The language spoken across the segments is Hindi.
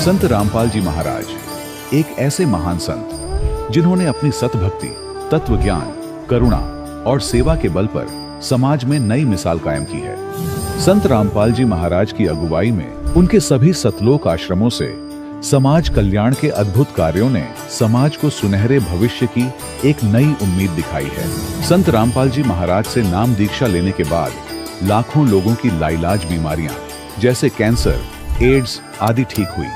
संत रामपाल जी महाराज एक ऐसे महान संत जिन्होंने अपनी सतभक्ति, तत्व ज्ञान, करुणा और सेवा के बल पर समाज में नई मिसाल कायम की है। संत रामपाल जी महाराज की अगुवाई में उनके सभी सतलोक आश्रमों से समाज कल्याण के अद्भुत कार्यों ने समाज को सुनहरे भविष्य की एक नई उम्मीद दिखाई है। संत रामपाल जी महाराज से नाम दीक्षा लेने के बाद लाखों लोगों की लाइलाज बीमारियां जैसे कैंसर, एड्स आदि ठीक हुई।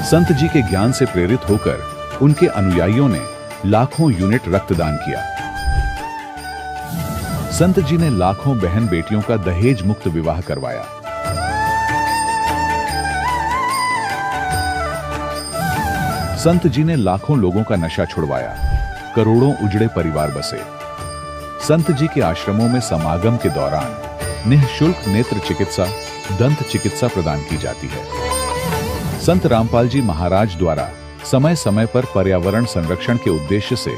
संत जी के ज्ञान से प्रेरित होकर उनके अनुयायियों ने लाखों यूनिट रक्तदान किया। संत जी ने लाखों बहन बेटियों का दहेज मुक्त विवाह करवाया। संत जी ने लाखों लोगों का नशा छुड़वाया, करोड़ों उजड़े परिवार बसे। संत जी के आश्रमों में समागम के दौरान निःशुल्क नेत्र चिकित्सा, दंत चिकित्सा प्रदान की जाती है। संत रामपाल जी महाराज द्वारा समय समय पर पर्यावरण संरक्षण के उद्देश्य से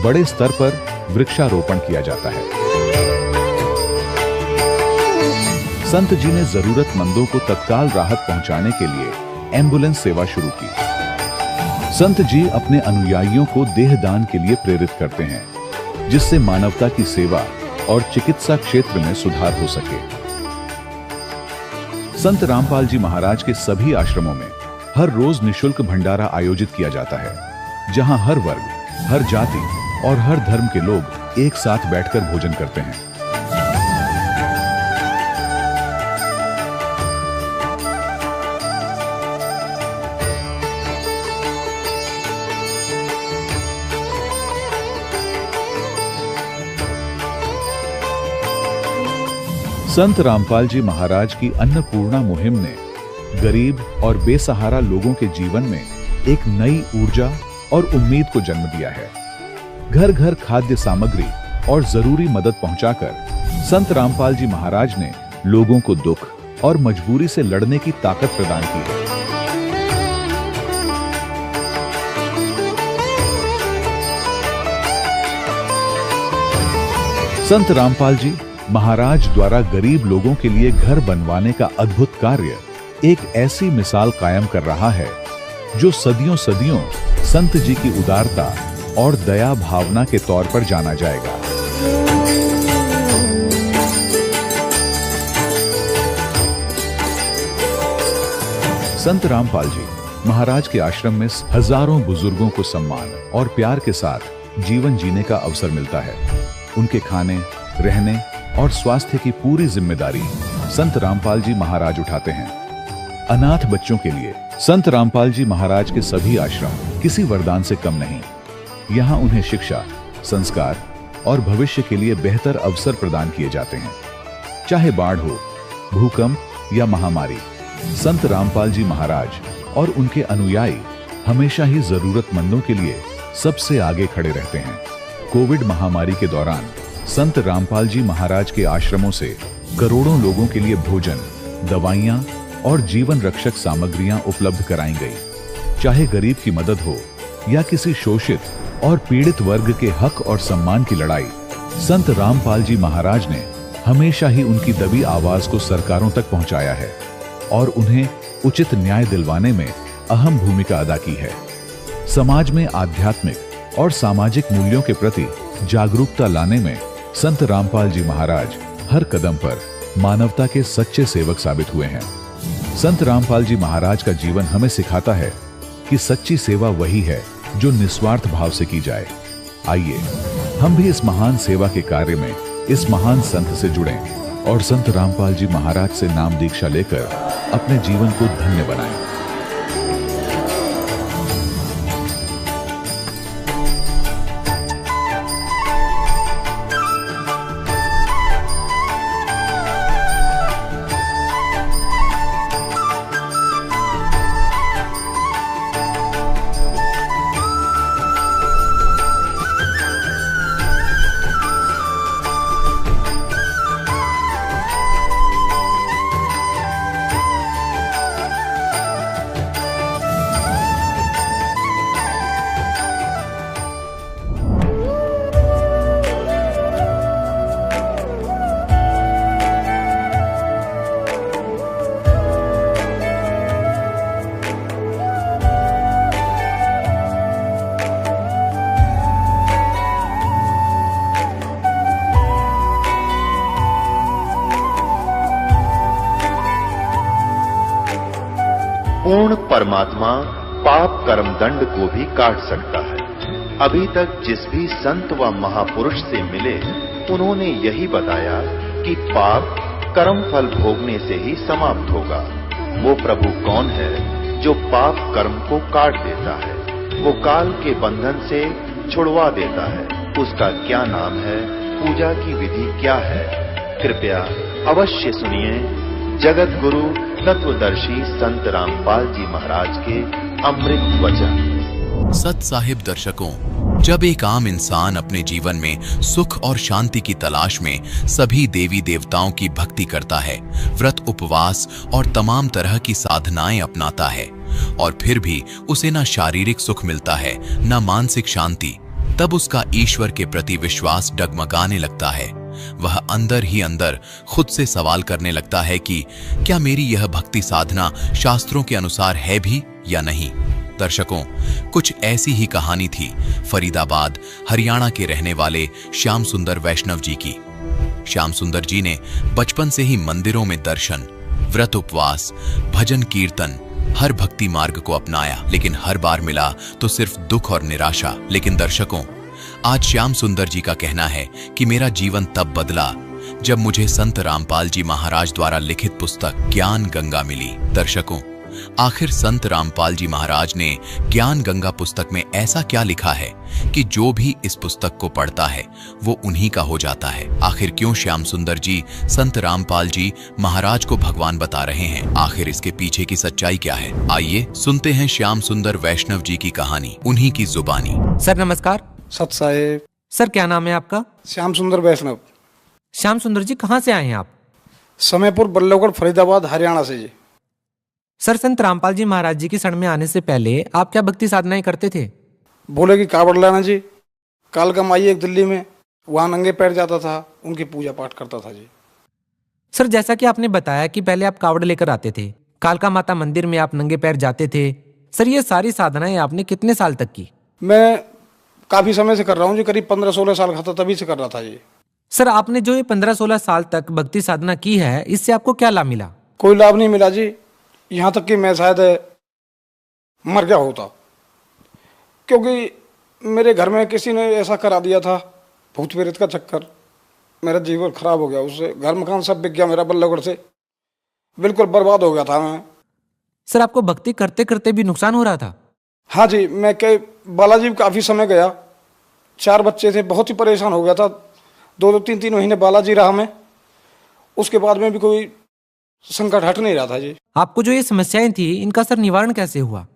बड़े स्तर पर वृक्षारोपण किया जाता है। संत जी ने जरूरतमंदों को तत्काल राहत पहुंचाने के लिए एम्बुलेंस सेवा शुरू की। संत जी अपने अनुयायियों को देहदान के लिए प्रेरित करते हैं, जिससे मानवता की सेवा और चिकित्सा क्षेत्र में सुधार हो सके। संत रामपाल जी महाराज के सभी आश्रमों में हर रोज निःशुल्क भंडारा आयोजित किया जाता है, जहां हर वर्ग, हर जाति और हर धर्म के लोग एक साथ बैठकर भोजन करते हैं। संत रामपाल जी महाराज की अन्नपूर्णा मुहिम ने गरीब और बेसहारा लोगों के जीवन में एक नई ऊर्जा और उम्मीद को जन्म दिया है। घर घर खाद्य सामग्री और जरूरी मदद पहुंचाकर संत रामपाल जी महाराज ने लोगों को दुख और मजबूरी से लड़ने की ताकत प्रदान की है। संत रामपाल जी महाराज द्वारा गरीब लोगों के लिए घर बनवाने का अद्भुत कार्य एक ऐसी मिसाल कायम कर रहा है जो सदियों सदियों संत जी की उदारता और दया भावना के तौर पर जाना जाएगा। संत रामपाल जी महाराज के आश्रम में हजारों बुजुर्गों को सम्मान और प्यार के साथ जीवन जीने का अवसर मिलता है। उनके खाने, रहने और स्वास्थ्य की पूरी जिम्मेदारी संत रामपाल जी महाराज उठाते हैं। अनाथ बच्चों के लिए संत रामपाल जी महाराज के सभी आश्रम किसी वरदान से कम नहीं। यहाँ उन्हें शिक्षा, संस्कार और भविष्य के लिए बेहतर अवसर प्रदान किए जाते हैं। चाहे बाढ़ हो, भूकंप या महामारी, संत रामपाल जी महाराज और उनके अनुयायी हमेशा ही जरूरतमंदों के लिए सबसे आगे खड़े रहते हैं। कोविड महामारी के दौरान संत रामपाल जी महाराज के आश्रमों से करोड़ों लोगों के लिए भोजन, दवाइयां और जीवन रक्षक सामग्रियां उपलब्ध कराई गई। चाहे गरीब की मदद हो या किसी शोषित और पीड़ित वर्ग के हक और सम्मान की लड़ाई, संत रामपाल जी महाराज ने हमेशा ही उनकी दबी आवाज को सरकारों तक पहुंचाया है और उन्हें उचित न्याय दिलवाने में अहम भूमिका अदा की है। समाज में आध्यात्मिक और सामाजिक मूल्यों के प्रति जागरूकता लाने में संत रामपाल जी महाराज हर कदम पर मानवता के सच्चे सेवक साबित हुए हैं। संत रामपाल जी महाराज का जीवन हमें सिखाता है कि सच्ची सेवा वही है जो निस्वार्थ भाव से की जाए। आइए हम भी इस महान सेवा के कार्य में इस महान संत से जुड़ें और संत रामपाल जी महाराज से नाम दीक्षा लेकर अपने जीवन को धन्य बनाएं। पूर्ण परमात्मा पाप कर्म दंड को भी काट सकता है। अभी तक जिस भी संत व महापुरुष से मिले, उन्होंने यही बताया कि पाप कर्म फल भोगने से ही समाप्त होगा। वो प्रभु कौन है जो पाप कर्म को काट देता है, वो काल के बंधन से छुड़वा देता है। उसका क्या नाम है, पूजा की विधि क्या है? कृपया अवश्य सुनिए जगत गुरु तत्वदर्शी संत रामपाल जी महाराज के अमृत वचन। सत साहिब दर्शकों, जब एक आम इंसान अपने जीवन में सुख और शांति की तलाश में सभी देवी देवताओं की भक्ति करता है, व्रत उपवास और तमाम तरह की साधनाएं अपनाता है, और फिर भी उसे ना शारीरिक सुख मिलता है ना मानसिक शांति, तब उसका ईश्वर के प्रति विश्वास डगमगाने लगता है। वह अंदर ही अंदर खुद से सवाल करने लगता है कि क्या मेरी यह भक्ति साधना शास्त्रों के अनुसार है भी या नहीं। दर्शकों, कुछ ऐसी ही कहानी थी फरीदाबाद हरियाणा के रहने वाले श्याम सुंदर वैष्णव जी की। श्याम सुंदर जी ने बचपन से ही मंदिरों में दर्शन, व्रत उपवास, भजन कीर्तन, हर भक्ति मार्ग को अपनाया, लेकिन हर बार मिला तो सिर्फ दुख और निराशा। लेकिन दर्शकों, आज श्याम सुंदर जी का कहना है कि मेरा जीवन तब बदला जब मुझे संत रामपाल जी महाराज द्वारा लिखित पुस्तक ज्ञान गंगा मिली। दर्शकों, आखिर संत रामपाल जी महाराज ने ज्ञान गंगा पुस्तक में ऐसा क्या लिखा है कि जो भी इस पुस्तक को पढ़ता है वो उन्हीं का हो जाता है। आखिर क्यों श्याम सुंदर जी संत रामपाल जी महाराज को भगवान बता रहे हैं? आखिर इसके पीछे की सच्चाई क्या है? आइए सुनते हैं श्याम सुंदर वैष्णव जी की कहानी, उन्हीं की जुबानी। सर नमस्कार। सत साहिब। सर क्या नाम है आपका? श्याम सुंदर वैष्णव। श्याम सुंदर जी कहाँ से आए हैं आप? समयपुर बल्लभगढ़ फरीदाबाद हरियाणा से जी। सर संत रामपाल जी महाराज जी की शरण में आने से पहले आप क्या भक्ति साधनाएं करते थे? बोले कि कावड़ लाना जी। कालका माई एक दिल्ली में, वहाँ नंगे पैर जाता था, उनकी पूजा पाठ करता था जी। सर जैसा कि आपने बताया कि पहले आप कावड़ लेकर आते थे, कालका माता मंदिर में आप नंगे पैर जाते थे। सर ये सारी साधनाएं आपने कितने साल तक की? मैं काफी समय से कर रहा हूँ जी, करीब 15-16 साल का था तभी से कर रहा था जी। सर आपने जो ये 15-16 साल तक भक्ति साधना की है, इससे आपको क्या लाभ मिला? कोई लाभ नहीं मिला जी, यहाँ तक कि मैं शायद मर गया होता, क्योंकि मेरे घर में किसी ने ऐसा करा दिया था, भूत प्रेत का चक्कर। मेरा जीवन खराब हो गया, उससे घर मकान सब बिक गया मेरा, बल्लभगढ़ से बिल्कुल बर्बाद हो गया था मैं। सर आपको भक्ति करते करते भी नुकसान हो रहा था? हाँ जी, मैं बालाजी काफ़ी समय गया, 4 बच्चे थे, बहुत ही परेशान हो गया था। 2-2, 3-3 महीने बालाजी रहा मैं, उसके बाद में भी कोई संकट हट नहीं रहा था जी। आपको जो ये समस्याएं थी, इनका सर निवारण कैसे हुआ?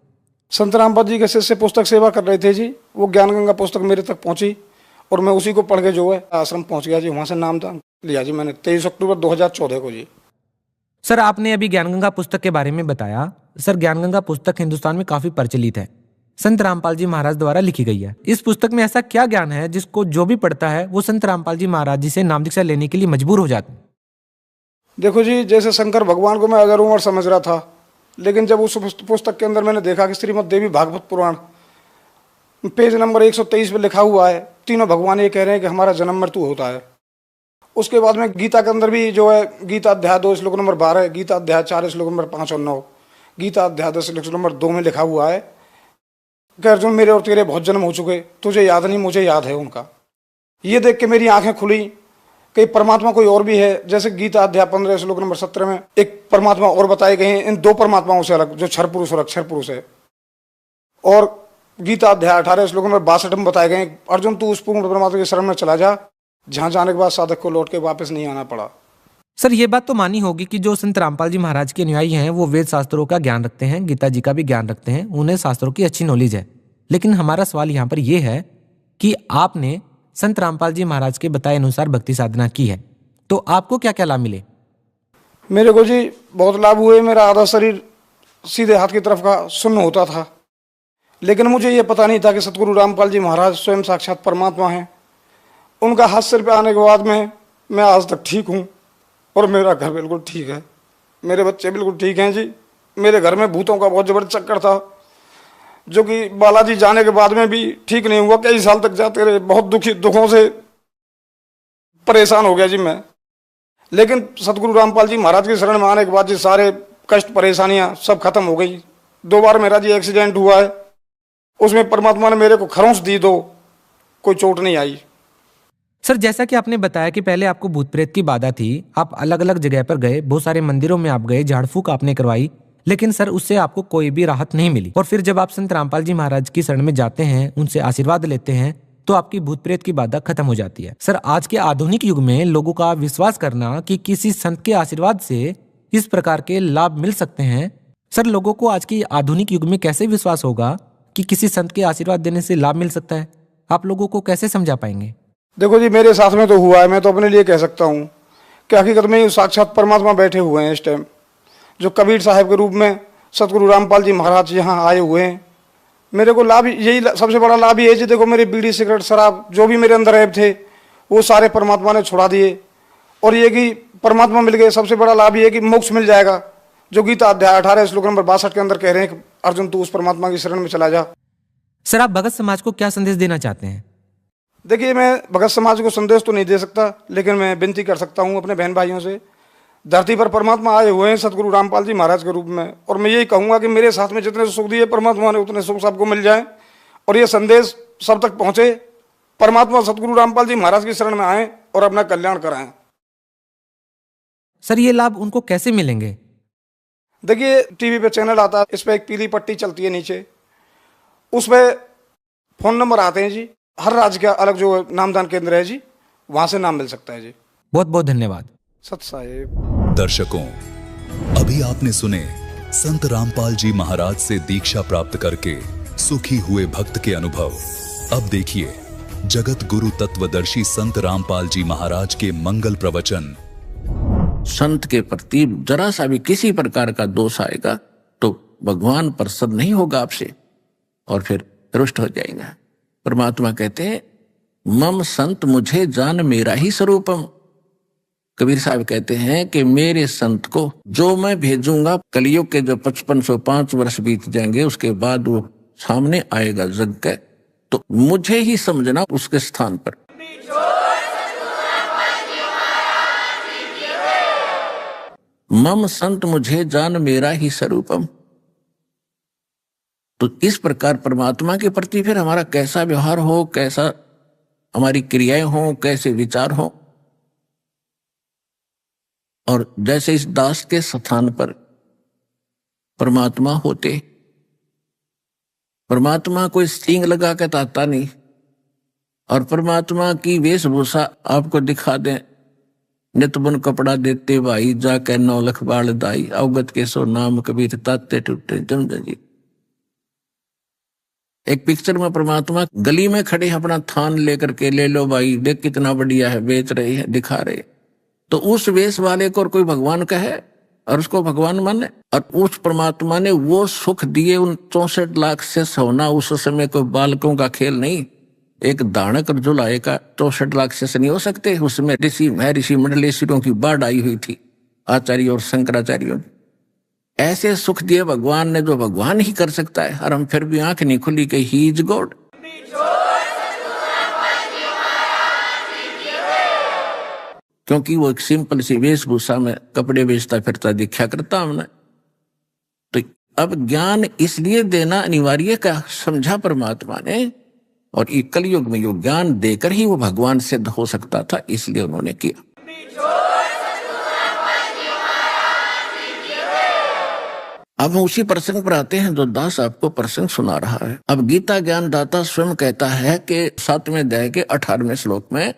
संत रामपाल जी के शिष्य पुस्तक सेवा कर रहे थे जी, वो ज्ञान गंगा पुस्तक मेरे तक पहुंची और मैं उसी को पढ़ के जो है आश्रम पहुंच गया जी। वहां से नाम लिया जी मैंने 23 अक्टूबर 2014 को जी। सर आपने अभी ज्ञान गंगा पुस्तक के बारे में बताया। सर ज्ञान गंगा पुस्तक हिंदुस्तान में काफी प्रचलित है, संत रामपाल जी महाराज द्वारा लिखी गई है। इस पुस्तक में ऐसा क्या ज्ञान है जिसको जो भी पढ़ता है वो संत रामपाल जी महाराज जी से नाम दीक्षा लेने के लिए मजबूर हो जाता है? देखो जी, जैसे शंकर भगवान को मैं अगर उम्र समझ रहा था, लेकिन जब उस पुस्तक के अंदर मैंने देखा कि श्रीमद् देवी भागवत पुराण पेज नंबर 123 पे लिखा हुआ है, तीनों भगवान ये कह रहे हैं कि हमारा जन्म मृत्यु होता है। उसके बाद में गीता के अंदर भी जो है, गीता अध्याय 2 श्लोक नंबर 12, गीता अध्याय 4 श्लोक नंबर 5 और 9, गीता अध्याय 10 श्लोक नंबर 2 में लिखा हुआ है कि अर्जुन मेरे और तेरे बहुत जन्म हो चुके, तुझे याद नहीं, मुझे याद है उनका। ये देख के मेरी आंखें खुली कि परमात्मा कोई और भी है। जैसे गीता अध्याय 15 श्लोक नंबर 17 में एक परमात्मा और बताए गए हैं, इन 2 परमात्माओं से अलग, जो क्षर पुरुष और अक्षर पुरुष है। और गीता अध्याय 18 श्लोक नंबर 62 में बताए गए, अर्जुन तू उस पूर्ण परमात्मा की शरण में चला जा, जहां जाने के बाद साधक को लौट के वापस नहीं आना पड़ा। सर ये बात तो मानी होगी कि जो संत रामपाल जी महाराज के अनुयायी हैं वो वेद शास्त्रों का ज्ञान रखते हैं, गीता जी का भी ज्ञान रखते हैं, उन्हें शास्त्रों की अच्छी नॉलेज है। लेकिन हमारा सवाल यहाँ पर यह है कि आपने संत रामपाल जी महाराज के बताए अनुसार भक्ति साधना की है, तो आपको क्या क्या लाभ मिले? मेरे को जी बहुत लाभ हुए। मेरा आधा शरीर सीधे हाथ की तरफ का शून्य होता था, लेकिन मुझे ये पता नहीं था कि सतगुरु रामपाल जी महाराज स्वयं साक्षात परमात्मा हैं। उनका हाथ सिर पे आने के बाद में मैं आज तक ठीक हूँ और मेरा घर बिल्कुल ठीक है, मेरे बच्चे बिल्कुल ठीक हैं जी। मेरे घर में भूतों का बहुत जबरदस्त चक्कर था, जो कि बालाजी जाने के बाद में भी ठीक नहीं हुआ। कई साल तक जाते रहे, बहुत दुखों से परेशान हो गया जी मैं। लेकिन सतगुरु रामपाल जी महाराज की शरण में आने के बाद जी सारे कष्ट परेशानियां सब खत्म हो गई। 2 बार मेरा जी एक्सीडेंट हुआ है, उसमें परमात्मा ने मेरे को खरोंच दी, तो कोई चोट नहीं आई। सर, जैसा कि आपने बताया कि पहले आपको भूत प्रेत की बाधा थी, आप अलग अलग जगह पर गए, बहुत सारे मंदिरों में आप गए, झाड़ फूक आपने करवाई, लेकिन सर उससे आपको कोई भी राहत नहीं मिली। और फिर जब आप संत रामपाल जी महाराज की शरण में जाते हैं, उनसे आशीर्वाद लेते हैं, तो आपकी भूत प्रेत की बाधा खत्म हो जाती है। सर, आज के आधुनिक युग में लोगों का विश्वास करना कि किसी संत के आशीर्वाद से इस प्रकार के लाभ मिल सकते हैं, सर लोगों को आज के आधुनिक युग में कैसे विश्वास होगा कि किसी संत के आशीर्वाद देने से लाभ मिल सकता है? आप लोगों को कैसे समझा पाएंगे? देखो जी, मेरे साथ में तो हुआ है, मैं तो अपने लिए कह सकता हूँ कि हकीकत में साक्षात परमात्मा बैठे हुए हैं इस टाइम, जो कबीर साहब के रूप में सतगुरु रामपाल जी महाराज यहाँ आए हुए हैं। मेरे को लाभ यही, सबसे बड़ा लाभ ये है जी, देखो मेरे बीड़ी सिगरेट शराब जो भी मेरे अंदर ऐब थे वो सारे परमात्मा ने छुड़ा दिए, और ये कि परमात्मा मिल गए। सबसे बड़ा लाभ ये है कि मोक्ष मिल जाएगा, जो गीता अध्याय 18 श्लोक नंबर 62 के अंदर कह रहे हैं कि अर्जुन तू उस परमात्मा की शरण में चला जा। सर, आप भगत समाज को क्या संदेश देना चाहते हैं? देखिए, मैं भगत समाज को संदेश तो नहीं दे सकता, लेकिन मैं विनती कर सकता हूँ अपने बहन भाइयों से। धरती पर परमात्मा आए हुए हैं सतगुरु रामपाल जी महाराज के रूप में, और मैं यही कहूँगा कि मेरे साथ में जितने सुख दिए परमात्मा ने, उतने सुख सबको मिल जाए, और ये संदेश सब तक पहुँचे। परमात्मा सतगुरु रामपाल जी महाराज की शरण में आए और अपना कल्याण कराएं। सर, ये लाभ उनको कैसे मिलेंगे? देखिए, टीवी पे चैनल आता है, इस पर एक पीली पट्टी चलती है नीचे, उस पर फोन नंबर आते हैं जी। हर राज्य का अलग जो नामदान केंद्र है जी, वहां से नाम मिल सकता है जी। बहुत बहुत धन्यवाद। सत साहेब। दर्शकों, अभी आपने सुने संत रामपाल जी महाराज से दीक्षा प्राप्त करके सुखी हुए भक्त के अनुभव। अब देखिए जगत गुरु तत्वदर्शी संत रामपाल जी महाराज के मंगल प्रवचन। संत के प्रति जरा सा भी किसी प्रकार का दोष आएगा तो भगवान प्रसन्न नहीं होगा आपसे और फिर रुष्ट हो जाएगा। परमात्मा कहते हैं मम संत मुझे जान मेरा ही स्वरूपम। कबीर साहब कहते हैं कि मेरे संत को जो मैं भेजूंगा, कलयुग के जो 5505 वर्ष बीत जाएंगे उसके बाद वो सामने आएगा जग के, तो मुझे ही समझना उसके स्थान पर। मम संत मुझे जान मेरा ही स्वरूपम। तो इस प्रकार परमात्मा के प्रति फिर हमारा कैसा व्यवहार हो, कैसा हमारी क्रियाएं हो, कैसे विचार हो। और जैसे इस दास के स्थान पर परमात्मा होते, परमात्मा कोई सींग लगा के ताता नहीं, और परमात्मा की वेशभूषा आपको दिखा दें, नित बुन कपड़ा देते भाई जाके 9 लख बाल दाई, अवगत के सो नाम कबीर ताते टूटे जम जी। एक पिक्चर में परमात्मा गली में खड़े अपना थान लेकर के, ले लो भाई देख कितना बढ़िया है, बेच रहे हैं, दिखा रहे। तो उस वेश वाले को और कोई भगवान कहे और उसको भगवान माने, और उस परमात्मा ने वो सुख दिए उन 64 लाख से सोना। उस समय कोई बालकों का खेल नहीं, एक दानक जुलाए का 64 लाख से नहीं हो सकते। उसमें ऋषि महर्षि मंडलेश्वरों की बाढ़ आई हुई थी, आचार्य और शंकराचार्यों की। ऐसे सुख दिए भगवान ने जो भगवान ही कर सकता है, और हम फिर भी आंख नहीं खुली कि ही इज गॉड। क्योंकि वो एक सिंपल सी वेशभूषा में कपड़े बेचता फिरता दिखा करता हमने। तो अब ज्ञान इसलिए देना अनिवार्य का समझा परमात्मा ने, और ये कलयुग में यो ज्ञान देकर ही वो भगवान सिद्ध हो सकता था, इसलिए उन्होंने किया। अब हम उसी प्रसंग पर आते हैं जो दास आपको प्रसंग सुना रहा है। अब गीता ज्ञान दाता स्वयं कहता है कि 7वें अध्याय के 18वें श्लोक में,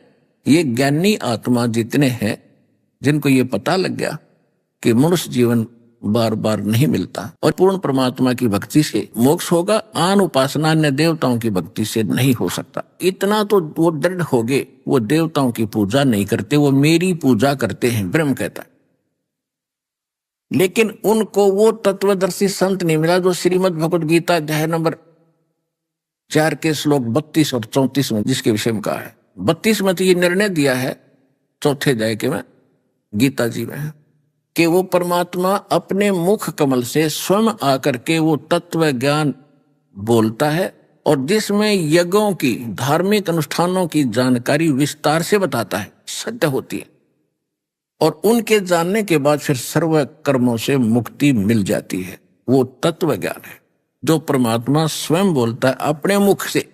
ये ज्ञानी आत्मा जितने हैं जिनको ये पता लग गया कि मनुष्य जीवन बार बार नहीं मिलता और पूर्ण परमात्मा की भक्ति से मोक्ष होगा, आन उपासना अन्य देवताओं की भक्ति से नहीं हो सकता, इतना तो वो दृढ़ हो गए। वो देवताओं की पूजा नहीं करते, वो मेरी पूजा करते हैं, ब्रह्म कहता है। लेकिन उनको वो तत्वदर्शी संत नहीं मिला जो श्रीमद् भगवद गीता अध्याय नंबर 4 के श्लोक 32 और 34 में जिसके विषय में कहा है। 32 में तो ये निर्णय दिया है, 4थे अध्याय के में गीता जी में, कि वो परमात्मा अपने मुख कमल से स्वयं आकर के वो तत्व ज्ञान बोलता है, और जिसमें यज्ञों की, धार्मिक अनुष्ठानों की जानकारी विस्तार से बताता है, सत्य होती है, और उनके जानने के बाद फिर सर्व कर्मों से मुक्ति मिल जाती है। वो तत्व ज्ञान है। जो परमात्मा स्वयं बोलता है अपने मुख से।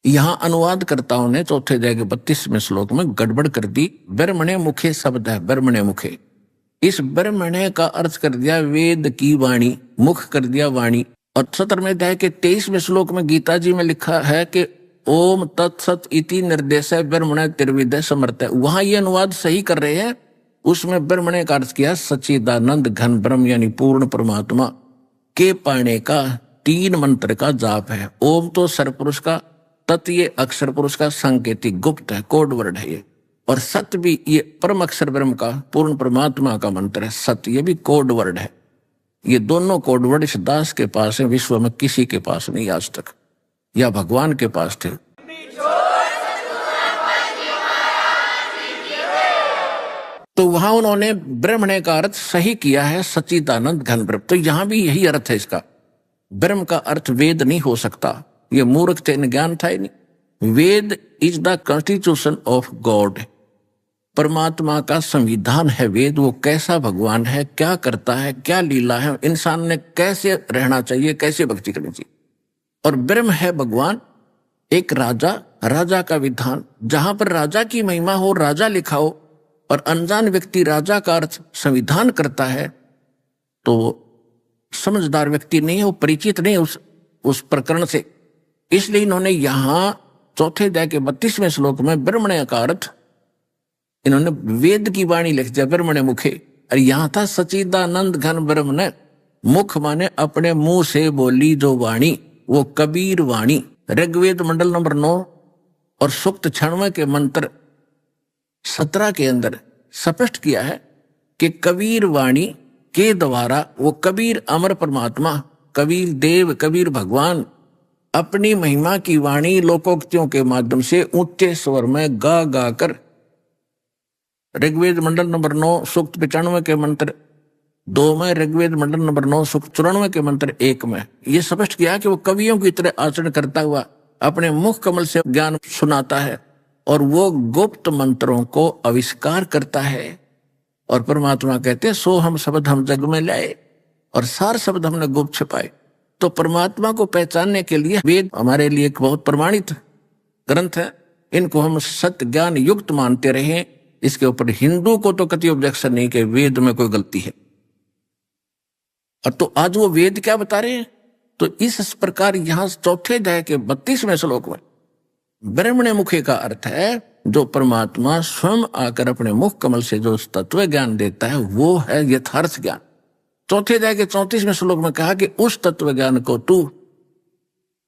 यहां अनुवादकर्ताओं ने चौथे अध्याय के 32वें श्लोक में गड़बड़ कर दी। ब्रह्मणे मुखे शब्द है, ब्रह्मणे मुखे, इस ब्रह्मणे का अर्थ कर दिया वेद की वाणी, मुख कर दिया वाणी। और 17वें अध्याय के 23वें श्लोक में गीता जी में लिखा है कि ओम तत्सत इति निर्देश ब्रह्मणे त्रिविध समर्थ है। वहां ये अनुवाद सही कर रहे हैं, उसमें ब्रह्मणे का अर्थ किया सच्चिदानंद घन ब्रह्म यानी पूर्ण परमात्मा के पाने का 3 मंत्र का जाप है। ओम तो सरपुरुष का, तत् ये अक्षर पुरुष का सांकेतिक गुप्त है, कोड वर्ड है ये, और सत्य भी ये परम अक्षर ब्रह्म का पूर्ण परमात्मा का मंत्र है। सत्य ये भी कोड वर्ड है। ये दोनों कोड वर्ड इस दास के पास है, विश्व में किसी के पास नहीं आज तक, या भगवान के पास थे। तो वहां उन्होंने ब्रह्मणे का अर्थ सही किया है, सच्चिदानंद घन ब्रह्म। तो यहां भी यही अर्थ है इसका। ब्रह्म का अर्थ वेद नहीं हो सकता, ये मूर्ख थे, ज्ञान था ही नहीं। Veda is the constitution of God, परमात्मा का संविधान है वेद। वो कैसा भगवान है, क्या करता है, क्या लीला है, इंसान ने कैसे रहना चाहिए, कैसे भक्ति करनी चाहिए। और ब्रह्म है भगवान, एक राजा, राजा का विधान। जहां पर राजा की महिमा हो, राजा लिखा हो, और अनजान व्यक्ति राजा का अर्थ संविधान करता है, तो समझदार व्यक्ति नहीं है, वो परिचित नहीं है उस प्रकरण से। इसलिए इन्होंने यहां चौथे अध्याय के 32वें श्लोक में ब्रह्मणे का अर्थ इन्होंने वेद की वाणी लिख दिया, ब्रह्मणे मुखे। और यहां था सच्चिदानंद घन ब्रह्म ने, मुख माने अपने मुंह से बोली जो वाणी, वो कबीर वाणी। ऋग्वेद मंडल नंबर 9 और सूक्त 96 के मंत्र 17 के अंदर स्पष्ट किया है कि कबीर वाणी के द्वारा वो कबीर अमर परमात्मा, कबीर देव, कबीर भगवान अपनी महिमा की वाणी लोकोक्तियों के माध्यम से ऊंचे स्वर में गा गा कर, ऋग्वेद मंडल नंबर 9 सूक्त 95 के मंत्र 2 में, ऋग्वेद मंडल नंबर 9 सूक्त 94 के मंत्र 1 में ये स्पष्ट किया कि वो कवियों की तरह आचरण करता हुआ अपने मुख कमल से ज्ञान सुनाता है, और वो गुप्त मंत्रों को आविष्कार करता है। और परमात्मा कहते हैं सो हम शब्द हम जग में लाए, और सार शब्द हमने गुप्त छिपाए। तो परमात्मा को पहचानने के लिए वेद हमारे लिए एक बहुत प्रमाणित ग्रंथ है, इनको हम सत्य ज्ञान युक्त मानते रहे। इसके ऊपर हिंदू को तो कति ऑब्जेक्शन नहीं कि वेद में कोई गलती है। और तो आज वो वेद क्या बता रहे हैं, तो इस प्रकार यहां चौथे अध्याय के 32वें श्लोक में ब्रह्मणे मुखे का अर्थ है जो परमात्मा स्वयं आकर अपने मुख कमल से जो तत्व ज्ञान देता है, वो है यथार्थ ज्ञान। चौथे अध्याय के 34वें श्लोक में कहा कि उस तत्व ज्ञान को तू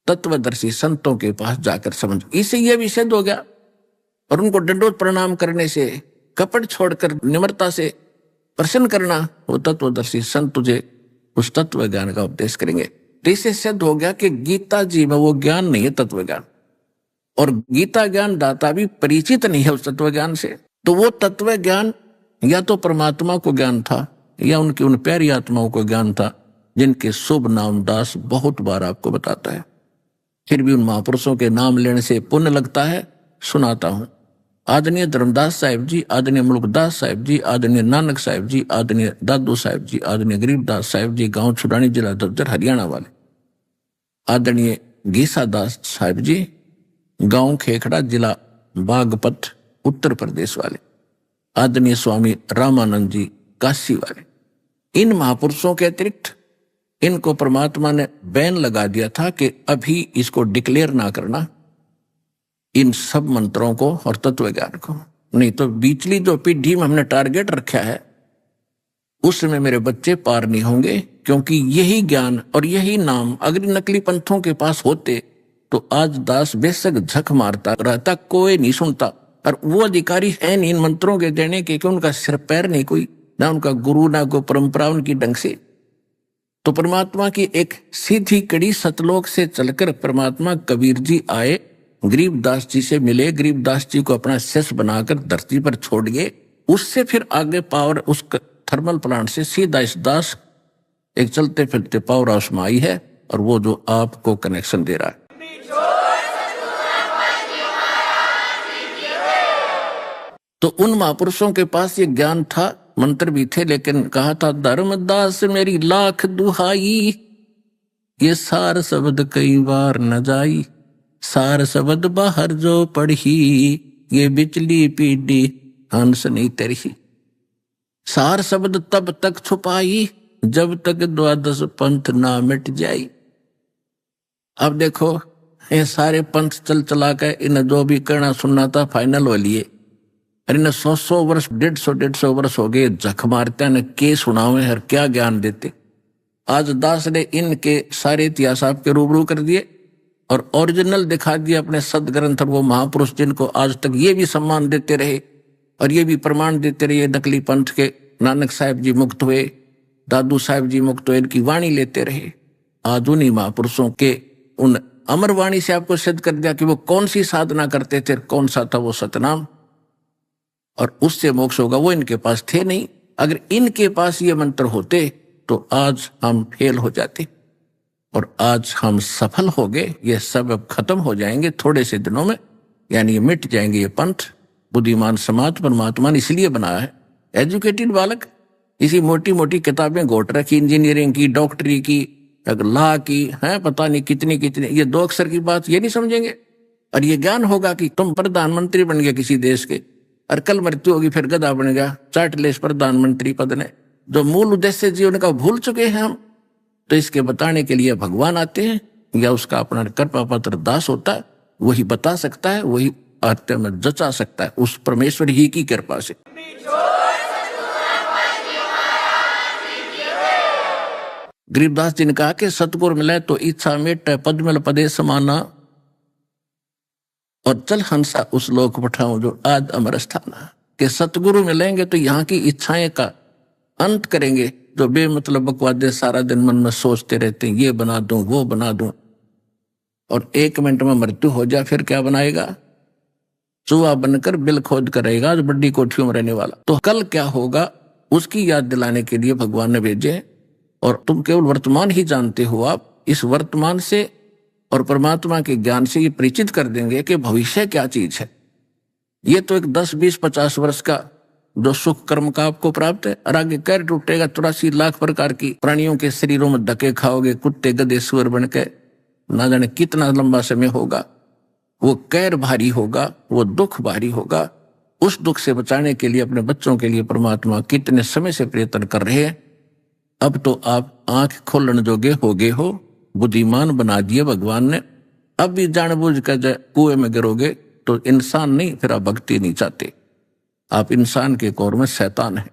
तत्वदर्शी संतों के पास जाकर समझ। इससे यह भी सिद्ध हो गया, और उनको दंडोत प्रणाम करने से, कपट छोड़कर निम्रता से प्रसन्न करना, वो तत्वदर्शी संत तुझे उस तत्व ज्ञान का उपदेश करेंगे। तो इससे सिद्ध हो गया कि गीता जी में वो ज्ञान नहीं है तत्व ज्ञान, और गीता ज्ञान दाता भी परिचित नहीं है उस तत्व ज्ञान से। तो वो तत्व ज्ञान या तो परमात्मा को ज्ञान था, या उनकी उन प्यारी आत्माओं को ज्ञान था, जिनके शुभ नाम दास बहुत बार आपको बताता है। फिर भी उन महापुरुषों के नाम लेने से पुण्य लगता है, सुनाता हूं। आदरणीय धर्मदास साहिब जी, आदरणीय मुल्कदास साहिब जी, आदरणीय नानक साहिब जी, आदरणीय दादू साहिब जी, आदरणीय गरीबदास साहिब जी, गांव छुड़ानी, जिला दफ्तर हरियाणा वाले, आदरणीय गीसा दास साहिब जी, गांव खेखड़ा, जिला बागपत, उत्तर प्रदेश वाले, आदरणीय स्वामी रामानंद जी, काशी वाले। इन महापुरुषों के अतिरिक्त इनको परमात्मा ने बैन लगा दिया था कि अभी इसको डिक्लेयर ना करना, इन सब मंत्रों को और तत्व ज्ञान को, नहीं तो बीचली जो पीढ़ी में हमने टारगेट रखा है उसमें मेरे बच्चे पार नहीं होंगे। क्योंकि यही ज्ञान और यही नाम अगर नकली पंथों के पास होते तो आज दास बेशक झक मारता रहता, कोई नहीं सुनता। और वो अधिकारी है नहीं इन मंत्रों के देने के, कि उनका सिर पैर नहीं कोई, ना उनका गुरु, ना कोई परंपरा उनकी ढंग से। तो परमात्मा की एक सीधी कड़ी सतलोक से चलकर परमात्मा कबीर जी आए, गरीबदास जी से मिले, गरीबदास जी को अपना शिष्य बनाकर धरती पर छोड़ गए। उससे फिर आगे पावर उस थर्मल प्लांट से सीधा इस दास एक चलते फिरते पावर हाउस में आई है, और वो जो आपको कनेक्शन दे रहा है। तो उन महापुरुषों के पास ये ज्ञान था, मंत्र भी थे, लेकिन कहा था धर्मदास मेरी लाख दुहाई, ये सार शब्द कई बार न जाई, सार शब्द बाहर जो पढ़ी, ये बिचली पीढ़ी हंस नहीं तरही। सार शब्द तब तक छुपाई, जब तक द्वादश पंथ ना मिट जाई। अब देखो ये सारे पंथ चल चला के इन जो भी कहना सुनना था फाइनल हो लिए, अरे न 100 वर्ष 150 वर्ष हो गए झक मारते ने के सुनावे और क्या ज्ञान देते। आज दास ने इनके सारे इतिहास आपके रूबरू कर दिए और ओरिजिनल दिखा दिया अपने सदग्रंथ, और वो महापुरुष जिनको आज तक ये भी सम्मान देते रहे और ये भी प्रमाण देते रहे नकली पंथ के। नानक साहब जी मुक्त हुए, दादू साहब जी मुक्त हुए, इनकी वाणी लेते रहे। आज उन्हीं महापुरुषों के उन अमर वाणी से आपको सिद्ध कर दिया कि वो कौन सी साधना करते थे, कौन सा था वो सतनाम, और उससे मोक्ष होगा। वो इनके पास थे नहीं। अगर इनके पास ये मंत्र होते तो आज हम फेल हो जाते, और आज हम सफल हो गए। ये सब अब खत्म हो जाएंगे थोड़े से दिनों में, यानी ये मिट जाएंगे ये पंथ। बुद्धिमान समाज परमात्मा ने इसलिए बनाया है। एजुकेटेड बालक इसी मोटी मोटी किताबें घोट रखी, इंजीनियरिंग की, डॉक्टरी की, लॉ की, है पता नहीं कितनी ये 2 अक्षर की बात ये नहीं समझेंगे। और ये ज्ञान होगा कि तुम प्रधानमंत्री बन गए किसी देश के, और कल मृत्यु होगी फिर गधा बन गया, चाट ले इस प्रधानमंत्री पद ने। जो मूल उद्देश्य जीवन का भूल चुके हैं हम, तो इसके बताने के लिए भगवान आते हैं या उसका अपना कृपा पात्र दास होता है, वही बता सकता है, वही आत्म में जचा सकता है उस परमेश्वर ही की कृपा से। गरीबदास जी ने कहा कि सतगुरु मिले तो इच्छा मेट पद मिल पदे समाना, और चल हंसा उस लोक पठाऊं जो आज अमर स्थाना। कि सतगुरु मिलेंगे तो यहाँ की इच्छाएं का अंत करेंगे, जो बेमतलब बकवादे सारा दिन मन में सोचते रहते हैं, ये बना दूं वो बना दूं, और 1 मिनट में मृत्यु हो जाए फिर क्या बनाएगा? चूहा बनकर बिल खोद कर रहेगा जो बड़ी कोठियों में रहने वाला। तो कल क्या होगा उसकी याद दिलाने के लिए भगवान ने भेजे, और तुम केवल वर्तमान ही जानते हो। आप इस वर्तमान से और परमात्मा के ज्ञान से ये परिचित कर देंगे कि भविष्य क्या चीज है। ये तो एक 10, 20, 50 वर्ष का जो सुख कर्म का आपको प्राप्त है, और आगे कैर टूटेगा। 84 लाख प्रकार की प्राणियों के शरीरों में धक्के खाओगे, कुत्ते गधे सुअर बन के, ना जाने कितना लंबा समय होगा। वो कैर भारी होगा, वो दुख भारी होगा। उस दुख से बचाने के लिए अपने बच्चों के लिए परमात्मा कितने समय से प्रयत्न कर रहे हैं। अब तो आप आंख खोलने जोगे हो गए हो, बुद्धिमान बना दिए भगवान ने। अब भी जानबूझ कर कुएं में गिरोगे तो इंसान नहीं, फिर आप भक्ति नहीं चाहते, आप इंसान के कौर में शैतान है।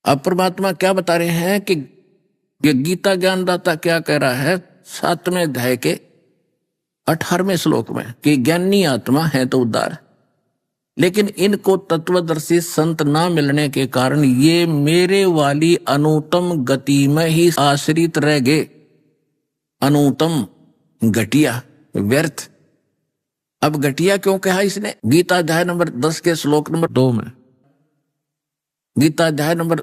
अब परमात्मा क्या बता रहे हैं कि ये गीता ज्ञानदाता क्या कह रहा है 7वें अध्याय के 18वें श्लोक में कि ज्ञानी आत्मा है तो उद्धार, लेकिन इनको तत्वदर्शी संत ना मिलने के कारण ये मेरे वाली अनुत्तम गति में ही आश्रित रह गए। अनुत्तम, घटिया, व्यर्थ। अब घटिया क्यों कहा इसने? गीता अध्याय नंबर 10 के श्लोक नंबर 2 में, गीता अध्याय नंबर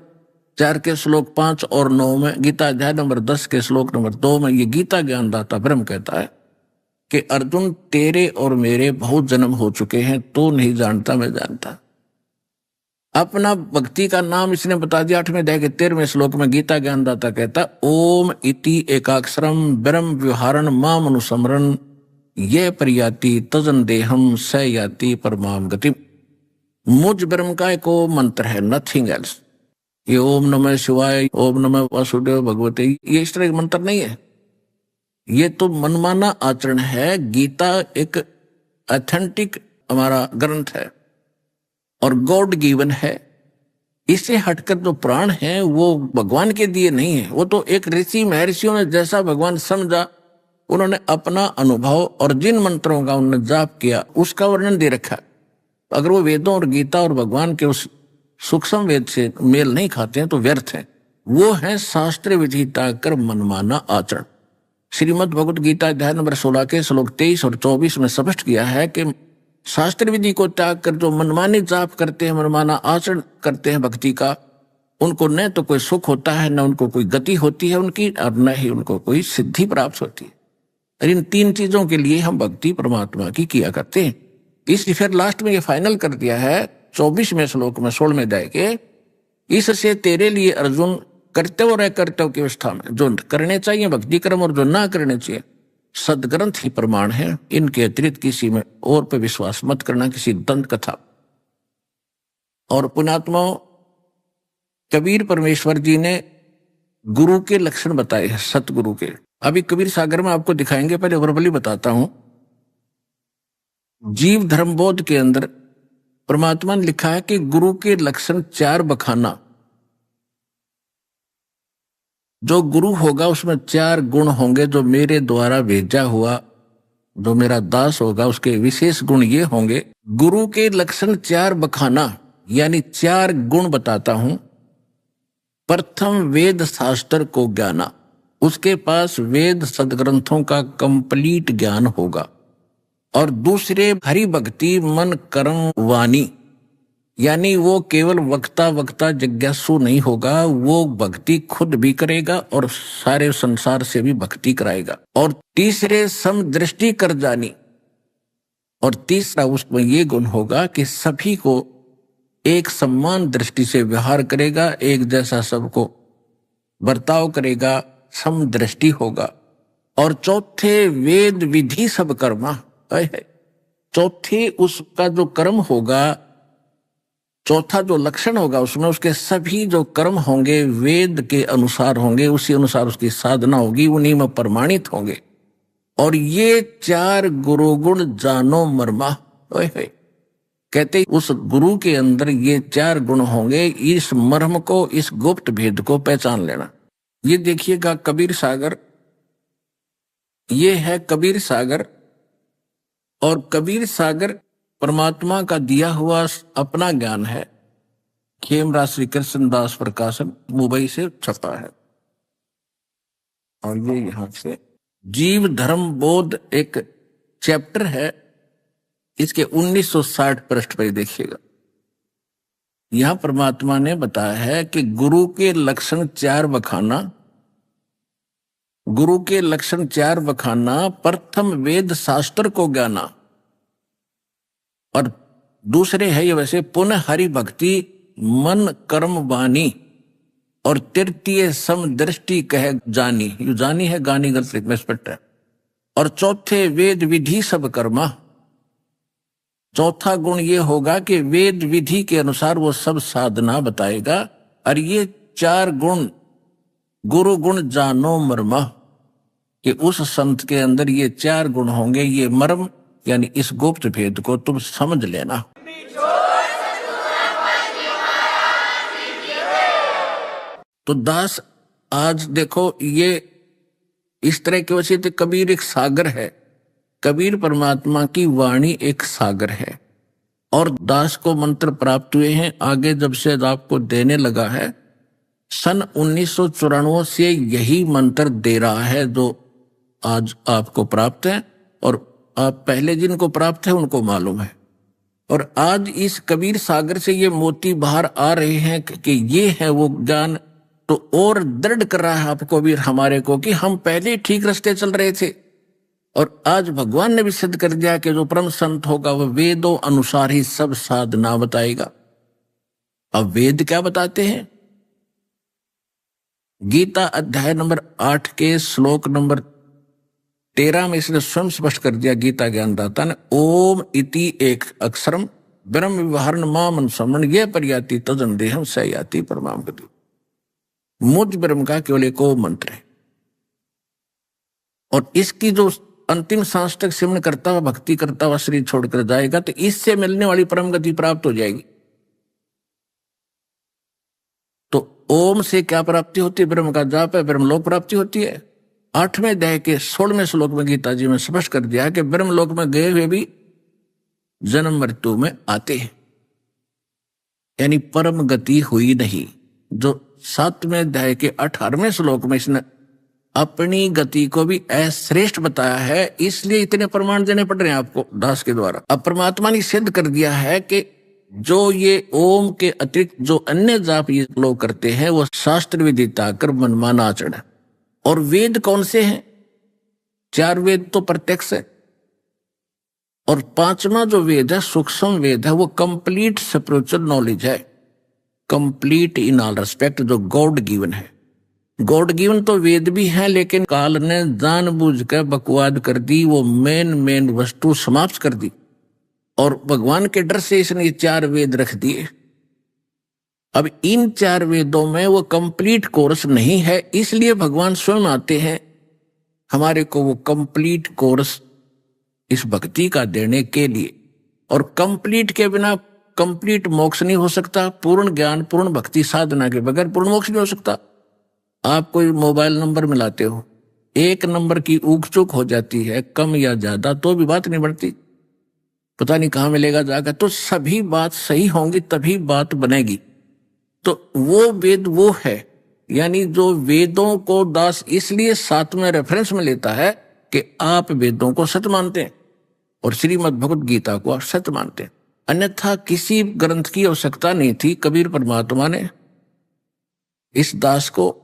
4 के श्लोक 5 और 9 में, गीता अध्याय नंबर 10 के श्लोक नंबर 2 में ये गीता ज्ञानदाता ब्रह्म कहता है कि अर्जुन तेरे और मेरे बहुत जन्म हो चुके हैं, तो नहीं जानता मैं जानता। अपना भक्ति का नाम इसने बता दिया 8वें अध्याय के 13वें श्लोक में। गीता ज्ञानदाता कहता ओम इति एकाक्षरम ब्रह्म व्यवहारण माम अनुसमरण ये परियाति तजन देहम स याति परमाम गति। मुझ ब्रह्म का एक मंत्र है, नथिंग एल्स। ये ओम नमः शिवाय, ओम नमः वासुदेव भगवते, ये इस तरह का मंत्र नहीं है। ये तो मनमाना आचरण है। गीता एक ऑथेंटिक हमारा ग्रंथ है और गॉड गिवन है। इससे हटकर जो प्राण है वो भगवान के दिए नहीं है, वो तो एक ऋषि महर्षियों ने जैसा भगवान समझा उन्होंने अपना अनुभव और जिन मंत्रों का उन्होंने जाप किया उसका वर्णन दे रखा। अगर वो वेदों और गीता और भगवान के उस सूक्ष्म वेद से मेल नहीं खाते हैं तो व्यर्थ है। वो है शास्त्र विधि त्याग कर मनमाना आचरण। श्रीमद् भगवत गीता अध्याय नंबर 16 के श्लोक 23 और 24 में स्पष्ट किया है कि शास्त्र विधि को त्याग कर जो मनमानी जाप करते हैं, मनमाना आचरण करते हैं भक्ति का, उनको न तो कोई सुख होता है, न उनको कोई गति होती है उनकी, और न ही उनको कोई सिद्धि प्राप्त होती है। और इन 3 चीजों के लिए हम भक्ति परमात्मा की किया करते हैं। इसलिए फिर लास्ट में ये फाइनल कर दिया है 24वें श्लोक में 16वें अध्याय के, इससे तेरे लिए अर्जुन कर्तव्य और अकर्तव्य की अवस्था में जो करने चाहिए भक्ति कर्म और जो ना करने चाहिए, सदग्रंथ ही प्रमाण है। इनके अतिरिक्त किसी में और पे विश्वास मत करना, किसी दंत कथा। और पुण्यात्मा कबीर परमेश्वर जी ने गुरु के लक्षण बताए हैं, सतगुरु के। अभी कबीर सागर में आपको दिखाएंगे, पहले वर्बली बताता हूं। जीव धर्म बोध के अंदर परमात्मा ने लिखा है कि गुरु के लक्षण 4 बखाना। जो गुरु होगा उसमें 4 गुण होंगे, जो मेरे द्वारा भेजा हुआ जो मेरा दास होगा उसके विशेष गुण ये होंगे। गुरु के लक्षण 4 बखाना, यानी 4 गुण बताता हूं। प्रथम वेद शास्त्र को ज्ञाना, उसके पास वेद सदग्रंथों का कंप्लीट ज्ञान होगा। और दूसरे हरि भक्ति मन कर्म वाणी, यानी वो केवल वक्ता जिज्ञासु नहीं होगा, वो भक्ति खुद भी करेगा और सारे संसार से भी भक्ति कराएगा। और तीसरे समदृष्टि कर जानी, और तीसरा उसमें ये गुण होगा कि सभी को एक समान दृष्टि से व्यवहार करेगा, एक जैसा सबको बर्ताव करेगा, समदृष्टि होगा। और चौथे वेद विधि सब कर्मा, चौथे उसका जो कर्म होगा, चौथा जो लक्षण होगा उसमें उसके सभी जो कर्म होंगे वेद के अनुसार होंगे, उसी अनुसार उसकी साधना होगी, उन्हीं में प्रमाणित होंगे। और ये 4 गुरु गुण जानो मर्मा, कहते उस गुरु के अंदर ये 4 गुण होंगे, इस मर्म को, इस गुप्त भेद को पहचान लेना। ये देखिएगा कबीर सागर, ये है कबीर सागर। और कबीर सागर परमात्मा का दिया हुआ अपना ज्ञान है। खेमराज श्री कृष्णदास प्रकाशन मुंबई से छपा है। और ये यहां से जीव धर्म बोध एक चैप्टर है, इसके 1960 पृष्ठ पर देखिएगा। यहां परमात्मा ने बताया है कि गुरु के लक्षण 4 बखाना, गुरु के लक्षण 4 बखाना। प्रथम वेद शास्त्र को ज्ञाना, और दूसरे है ये वैसे पुनः हरि भक्ति मन कर्म वाणी, और तृतीय समदृष्टि कह जानी, यू जानी है गानी गलत रिक्वेस्ट है। और चौथे वेद विधि सब कर्मा, चौथा गुण ये होगा कि वेद विधि के अनुसार वो सब साधना बताएगा। और ये 4 गुण गुरु गुण जानो मर्मा, कि उस संत के अंदर ये 4 गुण होंगे, ये मर्म यानी इस गुप्त भेद को तुम समझ लेना। तो दास आज देखो ये इस तरह की वजह से कबीर एक सागर है, कबीर परमात्मा की वाणी एक सागर है। और दास को मंत्र प्राप्त हुए हैं, आगे जब से आपको देने लगा है। सन 1994 से यही मंत्र दे रहा है जो आज आपको प्राप्त है, और आप पहले जिनको प्राप्त है उनको मालूम है। और आज इस कबीर सागर से ये मोती बाहर आ रहे हैं कि ये है वो ज्ञान, तो और दृढ़ कर रहा है आपको भी हमारे को कि हम पहले ठीक रास्ते चल रहे थे। और आज भगवान ने भी सिद्ध कर दिया कि जो परम संत होगा वह वेदों अनुसार ही सब साधना बताएगा। अब वेद क्या बताते हैं? गीता अध्याय नंबर 8 के श्लोक नंबर 13 में इसने स्वयं स्पष्ट कर दिया गीता ज्ञानदाता ने, ओम इति एक अक्षरम ब्रह्म विवहरण माम समरण ये पर्याति तजन देहम सयाति परमाम गति। मुझ ब्रह्म का केवल एक ओम मंत्र है, और इसकी जो अंतिम सांस तक सिमरण करता हुआ भक्ति करता हुआ शरीर छोड़कर जाएगा तो इससे मिलने वाली परम गति प्राप्त हो जाएगी। तो ओम से क्या प्राप्ति होती है? ब्रह्म का जाप है, ब्रह्मलोक प्राप्ति होती है। 8वें अध्याय के 16वें श्लोक में गीता जी में स्पष्ट कर दिया है कि ब्रह्मलोक में गए हुए भी जन्म मृत्यु में आते हैं, यानी परम गति हुई नहीं। जो 7वें अध्याय के 18वें श्लोक में इसने अपनी गति को भी अश्रेष्ठ बताया है, इसलिए इतने प्रमाण देने पड़ रहे हैं आपको दास के द्वारा। अब परमात्मा ने सिद्ध कर दिया है कि जो ये ओम के अतिरिक्त जो अन्य जाप ये लोग करते हैं वो शास्त्र विदिता कर मनमाना आचरण है। और वेद कौन से हैं? 4 वेद तो प्रत्यक्ष है, और 5वां जो वेद है सूक्ष्म वेद है, वो कंप्लीट स्पिरिचुअल नॉलेज है, कंप्लीट इन ऑल रेस्पेक्ट, जो गॉड गिवन है। गॉड गिवन तो वेद भी हैं, लेकिन काल ने जानबूझकर बकवाद कर दी, वो मेन वस्तु समाप्त कर दी और भगवान के डर से इसने 4 वेद रख दिए। अब इन 4 वेदों में वो कंप्लीट कोर्स नहीं है, इसलिए भगवान स्वयं आते हैं हमारे को वो कंप्लीट कोर्स इस भक्ति का देने के लिए। और कंप्लीट के बिना कंप्लीट मोक्ष नहीं हो सकता, पूर्ण ज्ञान पूर्ण भक्ति साधना के बगैर पूर्ण मोक्ष नहीं हो सकता। आप कोई मोबाइल नंबर मिलाते हो, 1 नंबर की ऊक चूक हो जाती है कम या ज्यादा तो भी बात नहीं बढ़ती, पता नहीं कहाँ मिलेगा जाकर, तो सभी बात सही होंगी तभी बात बनेगी। तो वो वेद वो है, यानी जो वेदों को दास इसलिए 7वें रेफरेंस में लेता है कि आप वेदों को सत्य मानते हैं और श्रीमद् भगवत गीता को आप सत्य मानते हैं, अन्यथा किसी ग्रंथ की आवश्यकता नहीं थी। कबीर परमात्मा ने इस दास को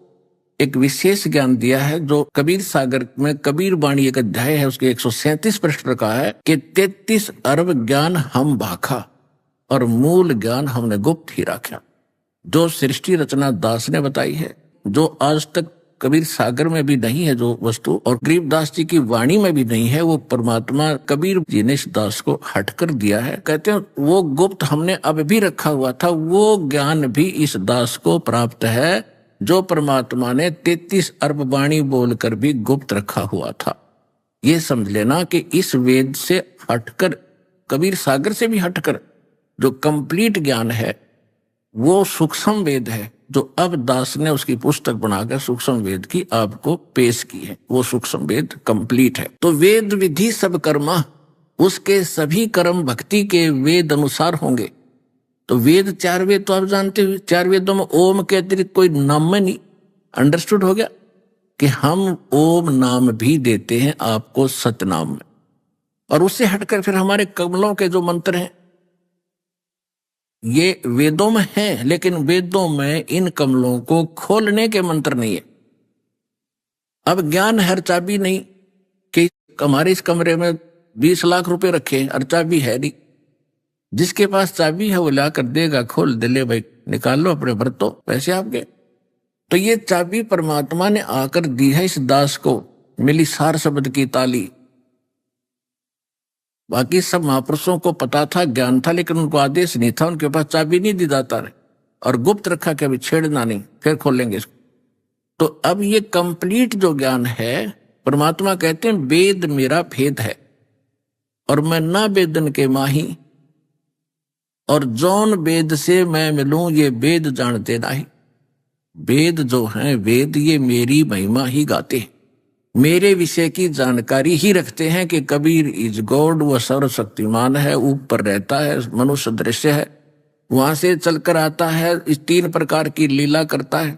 एक विशेष ज्ञान दिया है, जो कबीर सागर में कबीर वाणी एक अध्याय है, उसके 137 पृष्ठ पर कहा है कि 33 अरब ज्ञान हम भाखा और मूल ज्ञान हमने गुप्त ही रखा। जो सृष्टि रचना दास ने बताई है, जो आज तक कबीर सागर में भी नहीं है जो वस्तु, और गरीबदास जी की वाणी में भी नहीं है, वो परमात्मा कबीर जी ने इस दास को हट कर दिया है। कहते हैं वो गुप्त हमने अब भी रखा हुआ था, वो ज्ञान भी इस दास को प्राप्त है जो परमात्मा ने 33 अरब वाणी बोलकर भी गुप्त रखा हुआ था। ये समझ लेना कि इस वेद से हटकर, कबीर सागर से भी हटकर जो कंप्लीट ज्ञान है वो सूक्ष्म वेद है, जो अब दास ने उसकी पुस्तक बनाकर सूक्ष्म वेद की आपको पेश की है। वो सूक्ष्म वेद कंप्लीट है। तो वेद विधि सब कर्मा, उसके सभी कर्म भक्ति के वेद अनुसार होंगे। तो वेद 4 वेद तो आप जानते हो, 4 वेदों में ओम के अतिरिक्त कोई नाम नहीं। अंडरस्टूड हो गया कि हम ओम नाम भी देते हैं आपको सतनाम में, और उससे हटकर फिर हमारे कमलों के जो मंत्र हैं ये वेदों में हैं, लेकिन वेदों में इन कमलों को खोलने के मंत्र नहीं है। अब ज्ञान हर चाबी नहीं कि हमारे इस कमरे में 20 लाख रुपए रखे और चाबी है नहीं, जिसके पास चाबी है वो ला कर देगा, खोल दे, ले भाई निकाल लो अपने बरतो पैसे आपके। तो ये चाबी परमात्मा ने आकर दी है इस दास को, मिली सार शब्द की ताली। बाकी सब महापुरुषों को पता था, ज्ञान था, लेकिन उनको आदेश नहीं था, उनके पास चाबी नहीं दी दाता ने, और गुप्त रखा कि अभी छेड़ना नहीं, फिर खोलेंगे इसको। तो अब ये कंप्लीट जो ज्ञान है, परमात्मा कहते हैं वेद मेरा भेद है और मैं ना वेदन के माही, और जौन वेद से मैं मिलूं ये वेद जानते नहीं। वेद जो हैं वेद ये मेरी महिमा ही गाते हैं, मेरे विषय की जानकारी ही रखते हैं कि कबीर इज गॉड, वह सर्वशक्तिमान है, ऊपर रहता है, मनुष्य दृश्य है, वहां से चलकर आता है, इस 3 प्रकार की लीला करता है,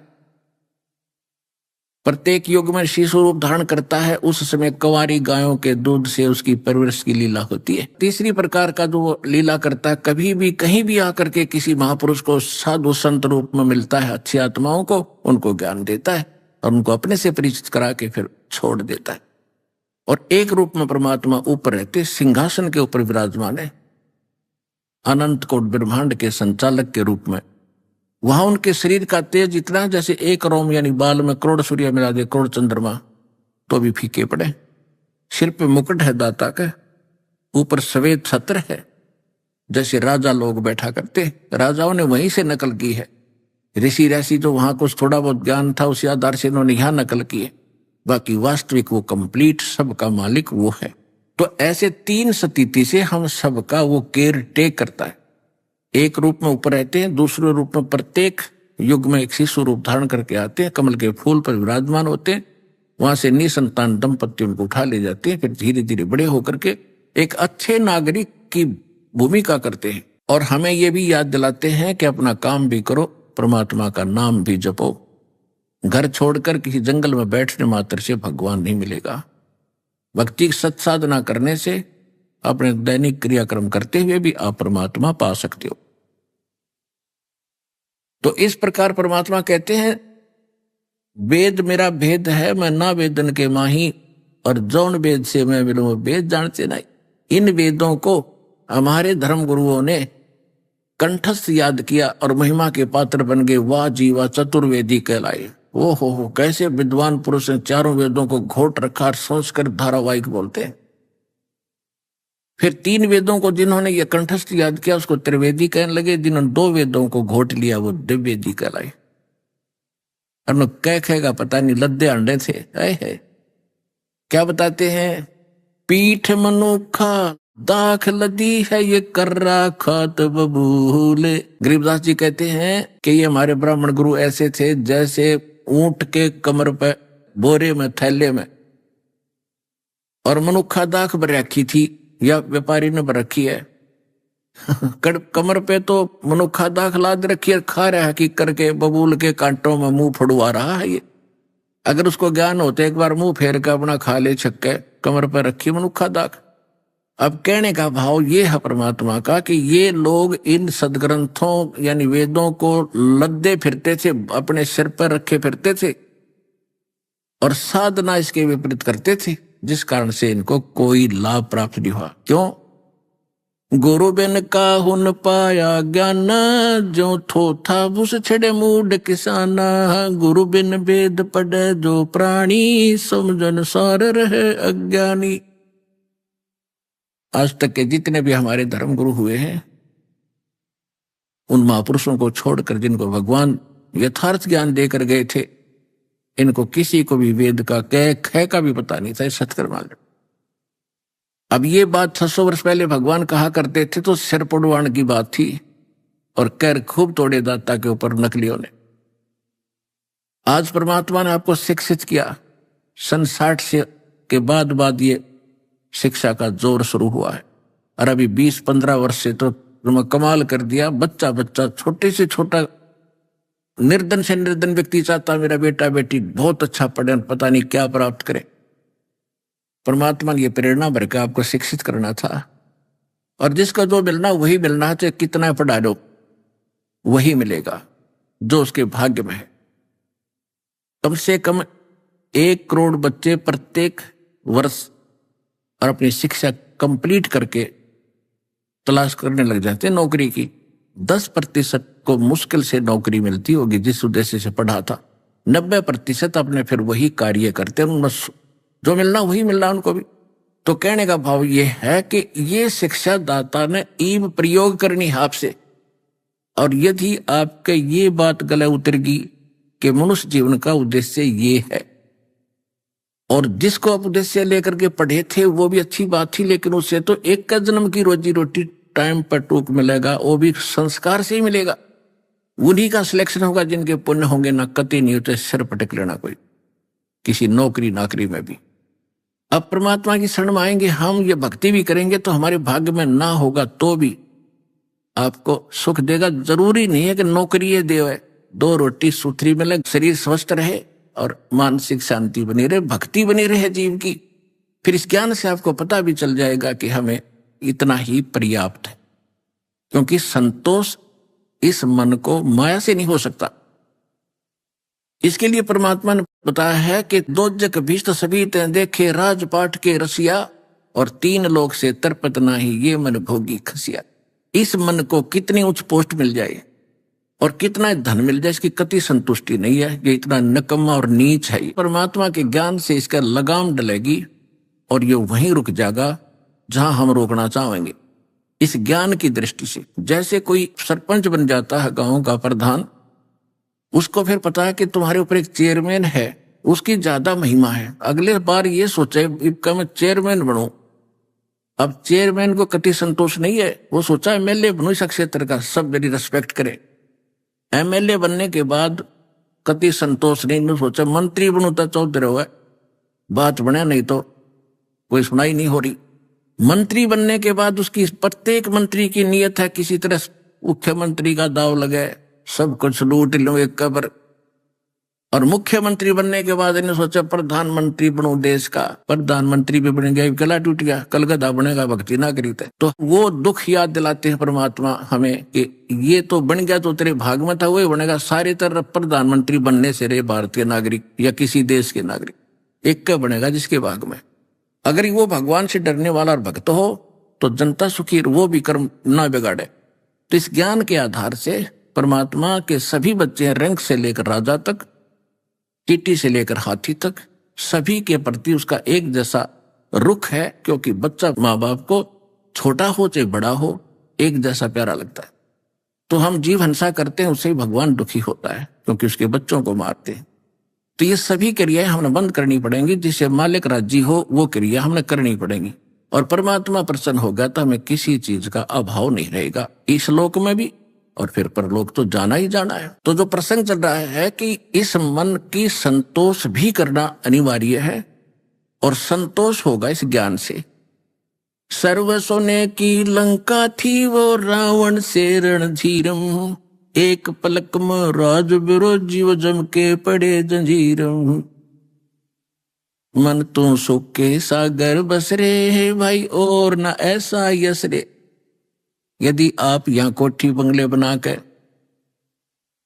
प्रत्येक युग में शिशु रूप धारण करता है, उस समय कुंवारी गायों के दूध से उसकी परवरिश की लीला होती है। तीसरी प्रकार का जो लीला करता है, कभी भी कहीं भी आकर के किसी महापुरुष को साधु संत रूप में मिलता है, अच्छी आत्माओं को, उनको ज्ञान देता है और उनको अपने से परिचित करा के फिर छोड़ देता है। और एक रूप में परमात्मा ऊपर रहते, सिंहासन के ऊपर विराजमान है, अनंत कोट ब्रह्मांड के संचालक के रूप में। वहां उनके शरीर का तेज इतना जैसे 1 रोम यानी बाल में करोड़ सूर्य मिला दे, करोड़ चंद्रमा, तो भी फीके पड़े। सिर पे मुकुट है दाता का, ऊपर सफेद छत्र है, जैसे राजा लोग बैठा करते, राजाओं ने वहीं से नकल की है। ऋषि ऋषि जो वहां कुछ थोड़ा बहुत ज्ञान था उसी आधार से इन्होंने यहां नकल की है, बाकी वास्तविक वो कंप्लीट सबका मालिक वो है। तो ऐसे 3 स्थिति से हम सबका वो केयर टेक करता है। एक रूप में ऊपर रहते हैं, दूसरे रूप में प्रत्येक युग में एक शिशु रूप धारण करके आते हैं, कमल के फूल पर विराजमान होते हैं, वहां से निसंतान दंपत्ति उनको उठा ले जाते हैं, फिर धीरे धीरे बड़े होकर के एक अच्छे नागरिक की भूमिका करते हैं। और हमें ये भी याद दिलाते हैं कि अपना काम भी करो, परमात्मा का नाम भी जपो। घर छोड़कर किसी जंगल में बैठने मात्र से भगवान नहीं मिलेगा। भक्ति सत्साधना करने से, अपने दैनिक क्रियाक्रम करते हुए भी आप परमात्मा पा सकते हो। तो इस प्रकार परमात्मा कहते हैं वेद मेरा भेद है, मैं ना वेदन के माही, और जौन वेद से मैं मिलूं वेद जानते नहीं। इन वेदों को हमारे धर्म गुरुओं ने कंठस्थ याद किया और महिमा के पात्र बन गए। वाह जीवा चतुर्वेदी कहलाए, ओ हो, कैसे विद्वान पुरुष ने चारों वेदों को घोट रखा और सोचकर धारावाहिक बोलते हैं। फिर 3 वेदों को जिन्होंने ये कंठस्थ याद किया उसको त्रिवेदी कहने लगे, जिन्होंने 2 वेदों को घोट लिया वो दिव्यवेदी कहलाए। और कह पता नहीं, लद्दे अंडे थे। है क्या बताते हैं, पीठ मनुखा दाख लदी है ये कर्रा खात बबूले। गरीबदास जी कहते हैं कि ये हमारे ब्राह्मण गुरु ऐसे थे जैसे ऊंट के कमर पे बोरे में थैले में और मनुखा दाख बर रखी थी या व्यापारी ने बर रखी है। कमर पे तो मनुखा दाख लाद रखी है, खा रहा है कि करके बबूल के कांटों में मुंह फड़वा रहा है ये। अगर उसको ज्ञान होते एक बार मुंह फेर के अपना खा ले छक्के, कमर पर रखी मनुखा दाख। अब कहने का भाव ये है परमात्मा का कि ये लोग इन सदग्रंथों यानी वेदों को लद्दे फिरते थे, अपने सिर पर रखे फिरते थे और साधना इसके विपरीत करते थे, जिस कारण से इनको कोई लाभ प्राप्त नहीं हुआ। क्यों? गुरु बिन काहुन पाया ज्ञान, जो थोथा उस छड़े मूड किसाना। गुरु बिन वेद पढ़े जो प्राणी, समझन सार रहे अज्ञानी। आज तक के जितने भी हमारे धर्म गुरु हुए हैं उन महापुरुषों को छोड़कर जिनको भगवान यथार्थ ज्ञान देकर गए थे, इनको किसी को भी वेद का कह ख का भी पता नहीं था। सत्कर मान लो। अब ये बात 600 वर्ष पहले भगवान कहा करते थे तो सिर पड़वाण की बात थी और कैर खूब तोड़े दाता के ऊपर नकलियों ने। आज परमात्मा ने आपको शिक्षित किया। सन 60 से के बाद ये शिक्षा का जोर शुरू हुआ है और अभी 20-15 वर्ष से तो कमाल कर दिया। बच्चा छोटे से छोटा निर्धन से निर्धन व्यक्ति चाहता मेरा बेटा बेटी बहुत अच्छा पढ़े, पता नहीं क्या प्राप्त करे। परमात्मा ने ये प्रेरणा भर के आपको शिक्षित करना था और जिसका जो मिलना वही मिलना है, चाहे कितना पढ़ा लो वही मिलेगा जो उसके भाग्य में है। कम से कम 1 करोड़ बच्चे प्रत्येक वर्ष और अपनी शिक्षा कंप्लीट करके तलाश करने लग जाते हैं नौकरी की। 10% को मुश्किल से नौकरी मिलती होगी जिस उद्देश्य से पढ़ा था। 90% अपने फिर वही कार्य करते हैं, उनमें जो मिलना वही मिलना उनको भी। तो कहने का भाव ये है कि ये शिक्षा दाता ने ईव प्रयोग करनी है आपसे। और यदि आपके ये बात गले उतरगी कि मनुष्य जीवन का उद्देश्य ये है और जिसको आप उद्देश्य लेकर के पढ़े थे वो भी अच्छी बात थी, लेकिन उससे तो एक का जन्म की रोजी रोटी टाइम पर टूक मिलेगा, वो भी संस्कार से ही मिलेगा। उन्हीं का सिलेक्शन होगा जिनके पुण्य होंगे, ना कति नहीं होते सिर पटक लेना कोई किसी नौकरी नाकरी में भी। अब परमात्मा की शरण में आएंगे हम, ये भक्ति भी करेंगे तो हमारे भाग्य में ना होगा तो भी आपको सुख देगा। जरूरी नहीं है कि नौकरी ये देवे, 2 रोटी सुथरी मिले, शरीर स्वस्थ रहे और मानसिक शांति बनी रहे, भक्ति बनी रहे जीव की। फिर इस ज्ञान से आपको पता भी चल जाएगा कि हमें इतना ही पर्याप्त है, क्योंकि संतोष इस मन को माया से नहीं हो सकता। इसके लिए परमात्मा ने बताया है कि 2 जग भीष्ट सभी ते देखे राजपाट के रसिया और 3 लोक से तरपत नाही ये मन भोगी खसिया। इस मन को कितनी उच्च पोस्ट मिल जाए और कितना धन मिल जाए इसकी कति संतुष्टि नहीं है। ये इतना नकम्मा और नीच है। परमात्मा के ज्ञान से इसका लगाम डलेगी और ये वहीं रुक जाएगा जहां हम रोकना चाहेंगे। इस ज्ञान की दृष्टि से जैसे कोई सरपंच बन जाता है गांव का प्रधान, उसको फिर पता है कि तुम्हारे ऊपर एक चेयरमैन है, उसकी ज्यादा महिमा है। अगले बार ये सोचे कि मैं चेयरमैन बनूं। अब चेयरमैन को कति संतोष नहीं है, वो सोचा एमएलए बनूं इस क्षेत्र का, सब मेरी रिस्पेक्ट करे। एमएलए बनने के बाद कति संतोष नहीं, सोचा मंत्री बनूं तो चौधरी हुआ बात बने, नहीं तो कोई सुनाई नहीं हो रही। मंत्री बनने के बाद उसकी प्रत्येक मंत्री की नियत है किसी तरह मुख्यमंत्री का दाव लगे, सब कुछ लूट लो एक कबर। और मुख्यमंत्री बनने के बाद इन्हें सोचा प्रधानमंत्री बनूं देश का। प्रधानमंत्री भी बन गया, गला टूट गया, कल गधा बनेगा भक्ति ना करी थे। तो वो दुख याद दिलाते हैं परमात्मा हमें कि ये तो बन गया तो तेरे भाग में था, वही बनेगा। सारी तरफ प्रधानमंत्री बनने से रहे भारतीय नागरिक या किसी देश के नागरिक, एक का बनेगा जिसके भाग में। अगर वो भगवान से डरने वाला और भक्त हो तो जनता सुखी, वो भी कर्म ना बिगाड़े। तो इस ज्ञान के आधार से परमात्मा के सभी बच्चे रंग से लेकर राजा तक चींटी से लेकर हाथी तक सभी के प्रति उसका एक जैसा रुख है, क्योंकि बच्चा माँ बाप को छोटा हो चाहे बड़ा हो एक जैसा प्यारा लगता है। तो हम जीव हिंसा करते हैं, उससे भगवान दुखी होता है क्योंकि उसके बच्चों को मारते हैं। तो ये सभी क्रियाएं हमने बंद करनी पड़ेंगी, जिससे मालिक राजी हो वो क्रिया हमने करनी पड़ेगी। और परमात्मा प्रसन्न होगा तो हमें किसी चीज का अभाव नहीं रहेगा, इस लोक में भी और फिर परलोक तो जाना ही जाना है। तो जो प्रसंग चल रहा है कि इस मन की संतोष भी करना अनिवार्य है, और संतोष होगा इस ज्ञान से। सर्व सोने की लंका थी वो रावण से रणधीरम, एक पलक में राज बिरो जीव जम के पड़े जंजीरम। मन तो सुख के सागर बस रे है भाई, और ना ऐसा यस रे। यदि आप यहाँ कोठी बंगले बनाकर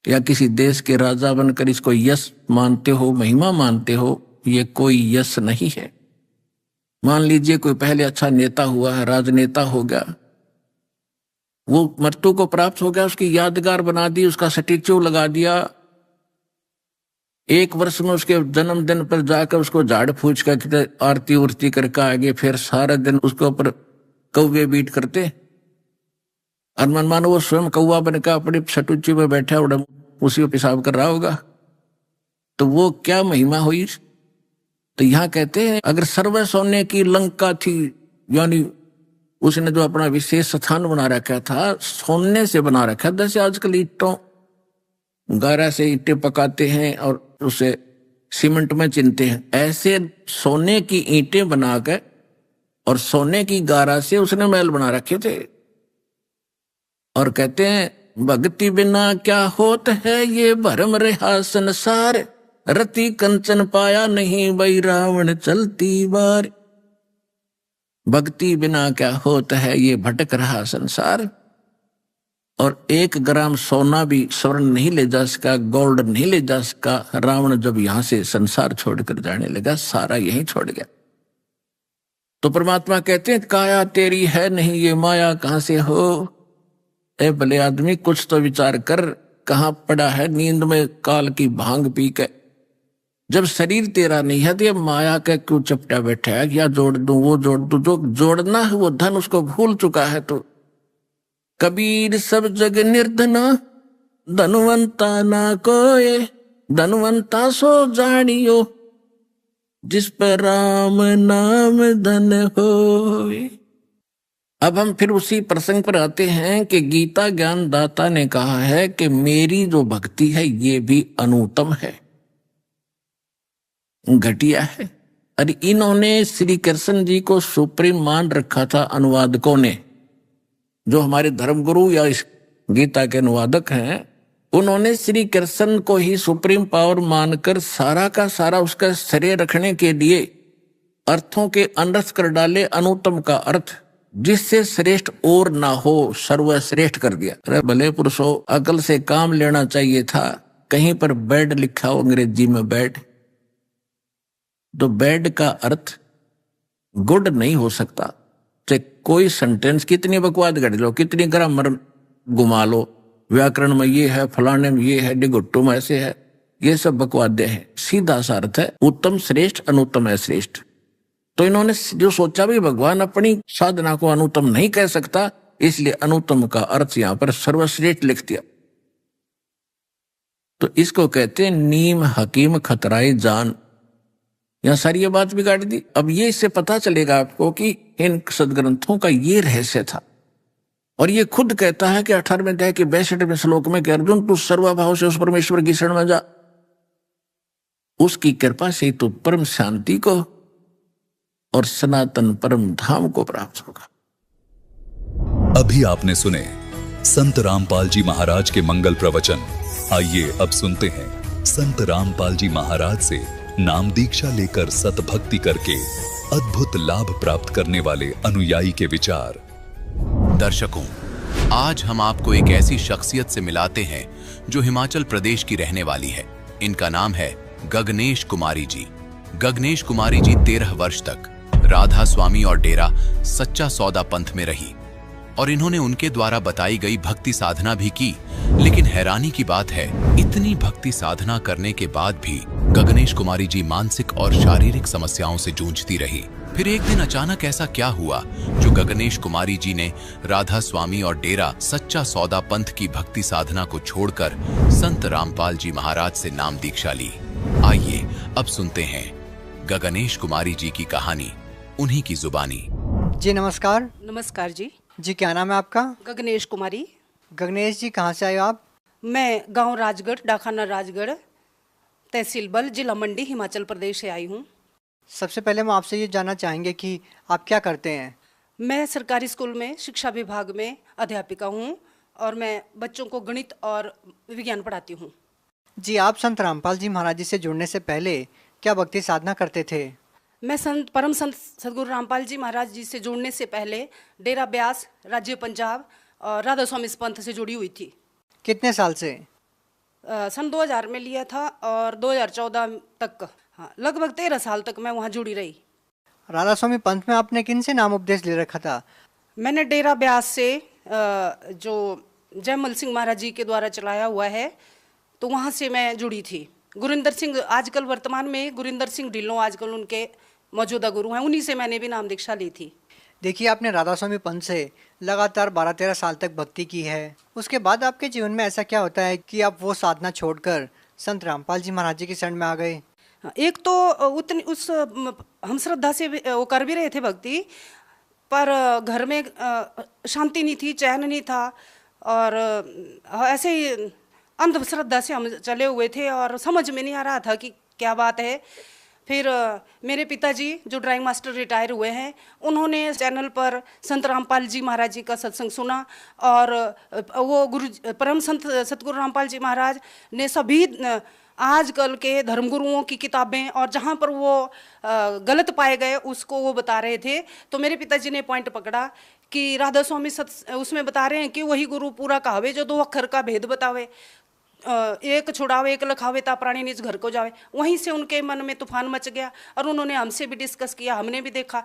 या किसी देश के राजा बनकर इसको यश मानते हो, महिमा मानते हो, ये कोई यश नहीं है। मान लीजिए कोई पहले अच्छा नेता हुआ है, राजनेता हो गया, वो मृत्यु को प्राप्त हो गया, उसकी यादगार बना दी, उसका स्टैच्यू लगा दिया। एक वर्ष में उसके जन्मदिन पर जाकर उसको झाड़ फूंच कर आरती उरती करके आगे, फिर सारा दिन उसके ऊपर कौवे बीट करते। और मन मानो वो स्वयं कौवा बनकर अपनी स्टैच्यू में बैठा उड़ा उसी को पेशाब कर रहा होगा, तो वो क्या महिमा हुई। तो यहाँ कहते हैं अगर सर्व सोने की लंका थी, यानी उसने जो अपना विशेष स्थान बना रखा था सोने से बना रखा। जैसे आजकल ईंटों गारा से ईंटें पकाते हैं और उसे सीमेंट में चिनते हैं, ऐसे सोने की ईंटें बनाकर और सोने की गारा से उसने महल बना रखे थे। और कहते हैं भक्ति बिना क्या होत है ये भरम रहा संसार, रति कंचन पाया नहीं भाई रावण चलती बार। भक्ति बिना क्या होता है ये भटक रहा संसार। और 1 ग्राम सोना भी स्वर्ण नहीं ले जा सका, गोल्ड नहीं ले जा सका। रावण जब यहां से संसार छोड़कर जाने लगा, सारा यहीं छोड़ गया। तो परमात्मा कहते हैं काया तेरी है नहीं ये माया कहां से हो। ए भले आदमी कुछ तो विचार कर, कहां पड़ा है नींद में काल की भांग पी के। जब शरीर तेरा नहीं है तो ये माया का क्यों चपटा बैठा है, या जोड़ दूं वो जोड़ दूं, जो जोड़ना है वो धन उसको भूल चुका है। तो कबीर सब जग निर्धना धनवंता ना कोय, धनवंता सो जानियो जिस पर राम नाम धन होय। अब हम फिर उसी प्रसंग पर आते हैं कि गीता ज्ञान दाता ने कहा है कि मेरी जो भक्ति है ये भी अनुत्तम है, घटिया है। और इन्होंने श्री कृष्ण जी को सुप्रीम मान रखा था अनुवादकों ने, जो हमारे धर्मगुरु या इस गीता के अनुवादक हैं, उन्होंने श्री कृष्ण को ही सुप्रीम पावर मानकर सारा का सारा उसका श्रेय रखने के लिए अर्थों के अनर्थ कर डाले। अनुत्तम का अर्थ जिससे श्रेष्ठ और ना हो, सर्वश्रेष्ठ कर दिया। अरे भले पुरुषों, अकल से काम लेना चाहिए था। कहीं पर बेड लिखा हो अंग्रेजी में बेड, तो बेड का अर्थ गुड नहीं हो सकता। चाहे कोई सेंटेंस कितनी बकवाद गढ़ लो, कितनी ग्रामर घुमा लो, व्याकरण में ये है, फलाने में ये है, डिगुट्टू में ऐसे है, ये सब बकवादे हैं। सीधा सा अर्थ है उत्तम श्रेष्ठ, अनुत्तम है श्रेष्ठ। तो इन्होंने जो सोचा भी भगवान अपनी साधना को अनुत्तम नहीं कह सकता, इसलिए अनुत्तम का अर्थ यहां पर सर्वश्रेष्ठ लिख दिया। तो इसको कहते हैं नीम हकीम खतराए जान। यहां सारी ये बात बिगाड़ दी। अब ये इससे पता चलेगा आपको कि इन सदग्रंथों का ये रहस्य था। और ये खुद कहता है कि 18वें अध्याय के 62वें श्लोक में कि अर्जुन तू सर्वभाव से उस परमेश्वर की शरण में जा, उसकी कृपा से तू परम शांति को और सनातन परम धाम को प्राप्त होगा। अभी आपने सुने संत रामपाल जी महाराज के मंगल प्रवचन। आइए अब सुनते हैं संत रामपाल जी महाराज से नाम दीक्षा लेकर सतभक्ति करके अद्भुत लाभ प्राप्त करने वाले अनुयायी के विचार। दर्शकों, आज हम आपको एक ऐसी शख्सियत से मिलाते हैं जो हिमाचल प्रदेश की रहने वाली है। इनका नाम है गगनेश कुमारी जी। गगनेश कुमारी जी 13 वर्ष तक राधा स्वामी और डेरा सच्चा सौदा पंथ में रही और इन्होंने उनके द्वारा बताई गई भक्ति साधना भी की। लेकिन हैरानी की बात है, इतनी भक्ति साधना करने के बाद भी गगनेश कुमारी जी मानसिक और शारीरिक समस्याओं से जूझती रही। फिर एक दिन अचानक ऐसा क्या हुआ जो गगनेश कुमारी जी ने राधा स्वामी और डेरा सच्चा सौदा पंथ की भक्ति साधना को छोड़कर संत रामपाल जी महाराज से नाम दीक्षा ली। आइए अब सुनते हैं गगनेश कुमारी जी की कहानी, उन्हीं की जुबानी। जी नमस्कार। नमस्कार जी। जी क्या नाम है आपका? गगनेश कुमारी। गगनेश जी कहाँ से आए हो आप? मैं गांव राजगढ़, डाखाना राजगढ़, तहसील बल, जिला मंडी, हिमाचल प्रदेश से आई हूँ। सबसे पहले हम आपसे ये जानना चाहेंगे कि आप क्या करते हैं? मैं सरकारी स्कूल में शिक्षा विभाग में अध्यापिका हूँ और मैं बच्चों को गणित और विज्ञान पढ़ाती हूँ। जी आप संत रामपाल जी महाराज जी से जुड़ने से पहले क्या भक्ति साधना करते थे? मैं परम संत सदगुरु रामपाल जी महाराज जी से जुड़ने से पहले डेरा ब्यास, राज्य पंजाब और राधा स्वामी पंथ से जुड़ी हुई थी। कितने साल से? सन 2000 में लिया था और 2014 तक, हाँ, लगभग 13 साल तक मैं वहाँ जुड़ी रही। राधा स्वामी पंथ में आपने किन से नाम उपदेश ले रखा था? मैंने डेरा ब्यास से जो जयमल सिंह महाराज जी के द्वारा चलाया हुआ है, तो वहाँ से मैं जुड़ी थी। गुरिंदर सिंह, आजकल वर्तमान में गुरिंदर सिंह ढिल्लों आजकल उनके मौजूदा गुरु हैं, उन्हीं से मैंने भी नाम दीक्षा ली थी। देखिए आपने राधा स्वामी पंथ से लगातार 12-13 साल तक भक्ति की है, उसके बाद आपके जीवन में ऐसा क्या होता है कि आप वो साधना छोड़कर संत रामपाल जी महाराज जी की शरण में आ गए? एक तो उतनी हम श्रद्धा से वो कर भी रहे थे भक्ति, पर घर में शांति नहीं थी, चैन नहीं था और ऐसे ही अंधश्रद्धा से हम चले हुए थे और समझ में नहीं आ रहा था कि क्या बात है। फिर मेरे पिताजी जो ड्राइंग मास्टर रिटायर हुए हैं, उन्होंने चैनल पर संत रामपाल जी महाराज जी का सत्संग सुना और वो परम संत सतगुरु रामपाल जी महाराज ने सभी आजकल के धर्मगुरुओं की किताबें और जहाँ पर वो गलत पाए गए उसको वो बता रहे थे। तो मेरे पिताजी ने पॉइंट पकड़ा कि राधा स्वामी उसमें बता रहे हैं कि वही गुरु पूरा कहावे जो 2 अक्षर का भेद बतावे, एक छुड़ावे एक लखावे ता प्राणी निज घर को जावे। वहीं से उनके मन में तूफान मच गया और उन्होंने हमसे भी डिस्कस किया, हमने भी देखा।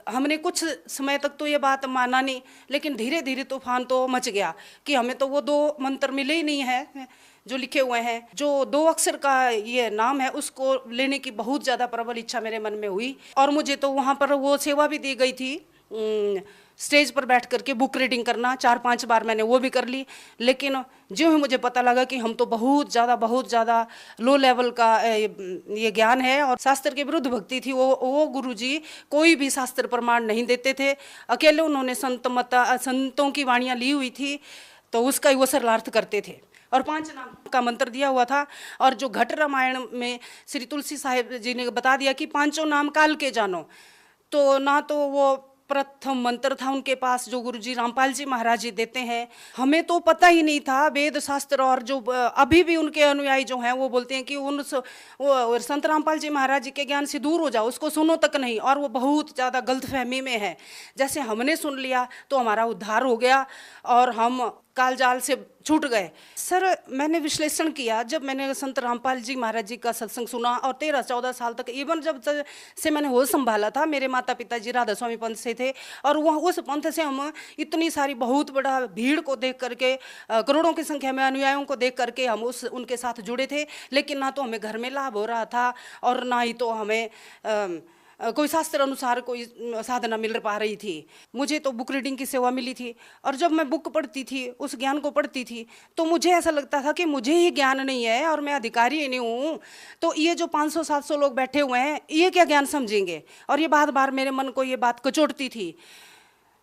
हमने कुछ समय तक तो ये बात माना नहीं, लेकिन धीरे धीरे तूफान तो मच गया कि हमें तो वो 2 मंत्र मिले ही नहीं हैं जो लिखे हुए हैं। जो 2 अक्षर का ये नाम है उसको लेने की बहुत ज़्यादा प्रबल इच्छा मेरे मन में हुई और मुझे तो वहाँ पर वो सेवा भी दी गई थी, स्टेज पर बैठ करके बुक रीडिंग करना। 4-5 बार मैंने वो भी कर ली, लेकिन जो ही मुझे पता लगा कि हम तो बहुत ज़्यादा लो लेवल का ये ज्ञान है और शास्त्र के विरुद्ध भक्ति थी। वो गुरुजी कोई भी शास्त्र प्रमाण नहीं देते थे, अकेले उन्होंने संतों की वाणियाँ ली हुई थी तो उसका ही वो सरलार्थ करते थे और 5 नाम का मंत्र दिया हुआ था। और जो घट रामायण में श्री तुलसी साहिब जी ने बता दिया कि 5 नाम काल के जानो, तो ना तो वो प्रथम मंत्र था उनके पास जो गुरुजी रामपाल जी महाराज जी देते हैं, हमें तो पता ही नहीं था वेद शास्त्र। और जो अभी भी उनके अनुयायी जो हैं वो बोलते हैं कि वो संत रामपाल जी महाराज जी के ज्ञान से दूर हो जाओ, उसको सुनो तक नहीं। और वो बहुत ज़्यादा गलतफहमी में है, जैसे हमने सुन लिया तो हमारा उद्धार हो गया और हम काल जाल से छूट गए। सर मैंने विश्लेषण किया, जब मैंने संत रामपाल जी महाराज जी का सत्संग सुना और 13-14 साल तक इवन जब से मैंने होश संभाला था, मेरे माता पिता जी राधा स्वामी पंथ से थे और वह उस पंथ से हम इतनी सारी बहुत बड़ा भीड़ को देख करके, करोड़ों की संख्या में अनुयायियों को देख करके हम उनके साथ जुड़े थे। लेकिन ना तो हमें घर में लाभ हो रहा था और ना ही तो हमें कोई शास्त्र अनुसार कोई साधना मिल पा रही थी। मुझे तो बुक रीडिंग की सेवा मिली थी और जब मैं बुक पढ़ती थी, उस ज्ञान को पढ़ती थी, तो मुझे ऐसा लगता था कि मुझे ही ज्ञान नहीं है और मैं अधिकारी ही नहीं हूँ, तो ये जो 500-700 लोग बैठे हुए हैं ये क्या ज्ञान समझेंगे। और ये बार बार मेरे मन को ये बात कचोटती थी।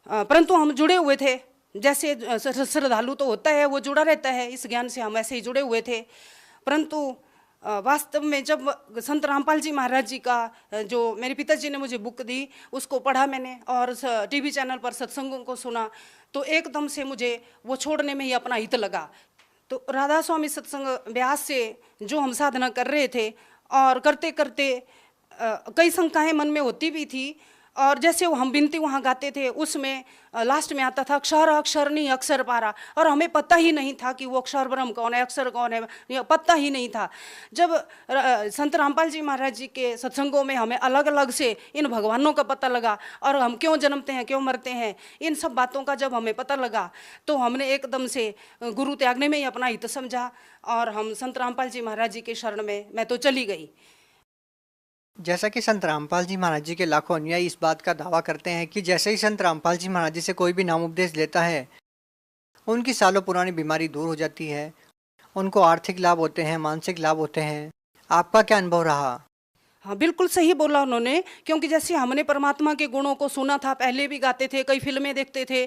परंतु हम जुड़े हुए थे, जैसे श्रद्धालु तो होता है वो जुड़ा रहता है, इस ज्ञान से हम ऐसे ही जुड़े हुए थे। परंतु वास्तव में जब संत रामपाल जी महाराज जी का जो मेरे पिताजी ने मुझे बुक दी उसको पढ़ा मैंने और टीवी चैनल पर सत्संगों को सुना, तो एकदम से मुझे वो छोड़ने में ही अपना हित लगा। तो राधा स्वामी सत्संग ब्यास से जो हम साधना कर रहे थे और करते करते कई शंकाएं मन में होती भी थी और जैसे वो हम बिनती वहाँ गाते थे, उसमें लास्ट में आता था अक्षर अक्षर नहीं अक्षर पारा, और हमें पता ही नहीं था कि वो अक्षर ब्रह्म कौन है, अक्षर कौन है, ये पता ही नहीं था। जब संत रामपाल जी महाराज जी के सत्संगों में हमें अलग अलग से इन भगवानों का पता लगा, और हम क्यों जन्मते हैं, क्यों मरते हैं, इन सब बातों का जब हमें पता लगा तो हमने एकदम से गुरु त्यागने में ही अपना हित समझा, और हम संत रामपाल जी महाराज जी के शरण में मैं तो चली गई। जैसा कि संत रामपाल जी महाराज जी के लाखों अनुयायी इस बात का दावा करते हैं कि जैसे ही संत रामपाल जी महाराज जी से कोई भी नाम उपदेश लेता है, उनकी सालों पुरानी बीमारी दूर हो जाती है, उनको आर्थिक लाभ होते हैं, मानसिक लाभ होते हैं। आपका क्या अनुभव रहा? हाँ, बिल्कुल सही बोला उन्होंने, क्योंकि जैसे हमने परमात्मा के गुणों को सुना था, पहले भी गाते थे, कई फिल्में देखते थे,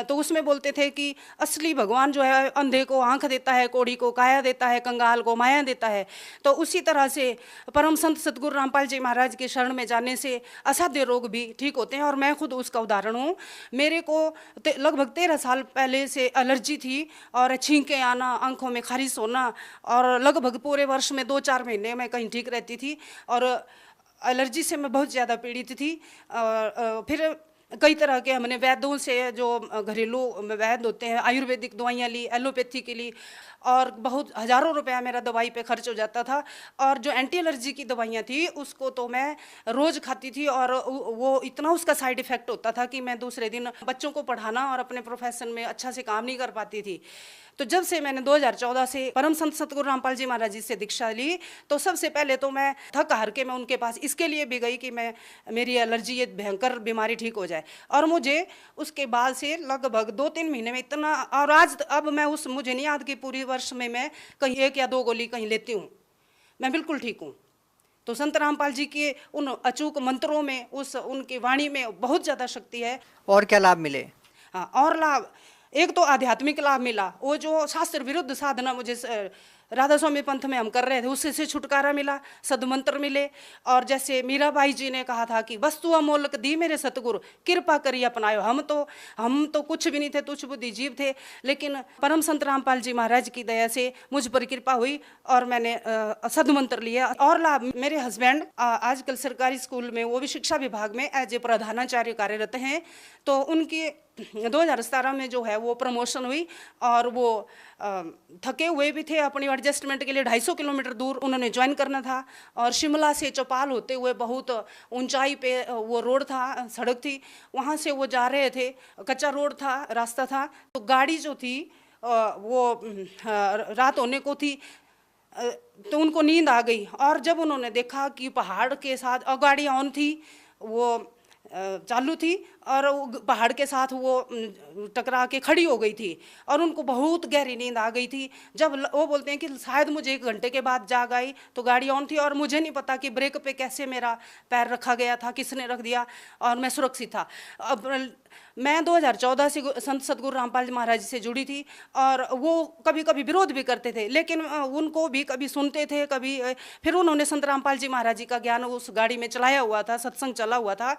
तो उसमें बोलते थे कि असली भगवान जो है अंधे को आंख देता है, कोढ़ी को काया देता है, कंगाल को माया देता है। तो उसी तरह से परम संत सतगुरु रामपाल जी महाराज के शरण में जाने से असाध्य रोग भी ठीक होते हैं, और मैं खुद उसका उदाहरण हूँ। मेरे को लगभग 13 साल पहले से एलर्जी थी, और छींकें आना, आंखों में खारिश होना, और लगभग पूरे वर्ष में 2-4 महीने मैं कहीं ठीक रहती थी, और एलर्जी से मैं बहुत ज़्यादा पीड़ित थी। फिर कई तरह के हमने वैद्यों से, जो घरेलू वैद्य होते हैं, आयुर्वेदिक दवाइयाँ ली, एलोपैथी की ली, और बहुत हज़ारों रुपया मेरा दवाई पे खर्च हो जाता था। और जो एंटी एलर्जी की दवाइयाँ थी उसको तो मैं रोज़ खाती थी, और वो इतना उसका साइड इफ़ेक्ट होता था कि मैं दूसरे दिन बच्चों को पढ़ाना और अपने प्रोफेशन में अच्छा से काम नहीं कर पाती थी। तो जब से मैंने 2014 से परम संत सतगुरु रामपाल जी महाराज जी से दीक्षा ली, तो सबसे पहले तो मैं थक हार के मैं उनके पास इसके लिए भी गई कि मेरी एलर्जी, ये भयंकर बीमारी ठीक हो जाए। और मुझे उसके बाद से लगभग 2-3 महीने में इतना, और आज अब मैं मुझे नहीं याद कि पूरी वर्ष में मैं कहीं 1 या 2 गोली कहीं लेती हूँ, मैं बिल्कुल ठीक हूँ। तो संत रामपाल जी के उन अचूक मंत्रों में, उनकी वाणी में बहुत ज़्यादा शक्ति है। और क्या लाभ मिले? हाँ, और लाभ, एक तो आध्यात्मिक लाभ मिला, वो जो शास्त्र विरुद्ध साधना मुझे राधा स्वामी पंथ में हम कर रहे थे उससे छुटकारा मिला, सदमंत्र मिले। और जैसे मीराबाई जी ने कहा था कि वस्तु अमोलक दी मेरे सतगुरु, कृपा करी अपनायो। हम तो कुछ भी नहीं थे, तुच्छ बुद्धि जीव थे, लेकिन परम संत रामपाल जी महाराज की दया से मुझ पर कृपा हुई और मैंने सदमंत्र लिया। और लाभ, मेरे हस्बैंड आजकल सरकारी स्कूल में, वो भी शिक्षा विभाग में एज ए प्रधानाचार्य कार्यरत हैं, तो उनकी 2017 में जो है वो प्रमोशन हुई, और वो थके हुए भी थे, अपनी एडजस्टमेंट के लिए 250 किलोमीटर दूर उन्होंने ज्वाइन करना था, और शिमला से चौपाल होते हुए बहुत ऊंचाई पे वो रोड था, सड़क थी, वहाँ से वो जा रहे थे, कच्चा रोड था, रास्ता था। तो गाड़ी जो थी वो रात होने को थी, तो उनको नींद आ गई, और जब उन्होंने देखा कि पहाड़ के साथ गाड़ी ऑन थी, वो चालू थी, और पहाड़ के साथ वो टकरा के खड़ी हो गई थी, और उनको बहुत गहरी नींद आ गई थी। जब वो बोलते हैं कि शायद मुझे 1 घंटे के बाद जाग आई, तो गाड़ी ऑन थी, और मुझे नहीं पता कि ब्रेक पे कैसे मेरा पैर रखा गया था, किसने रख दिया, और मैं सुरक्षित था। अब मैं 2014 से संत सतगुरु रामपाल जी महाराज जी से जुड़ी थी, और वो कभी कभी विरोध भी करते थे, लेकिन उनको भी कभी सुनते थे, कभी फिर उन्होंने संत रामपाल जी महाराज जी का ज्ञान उस गाड़ी में चलाया हुआ था, सत्संग चला हुआ था।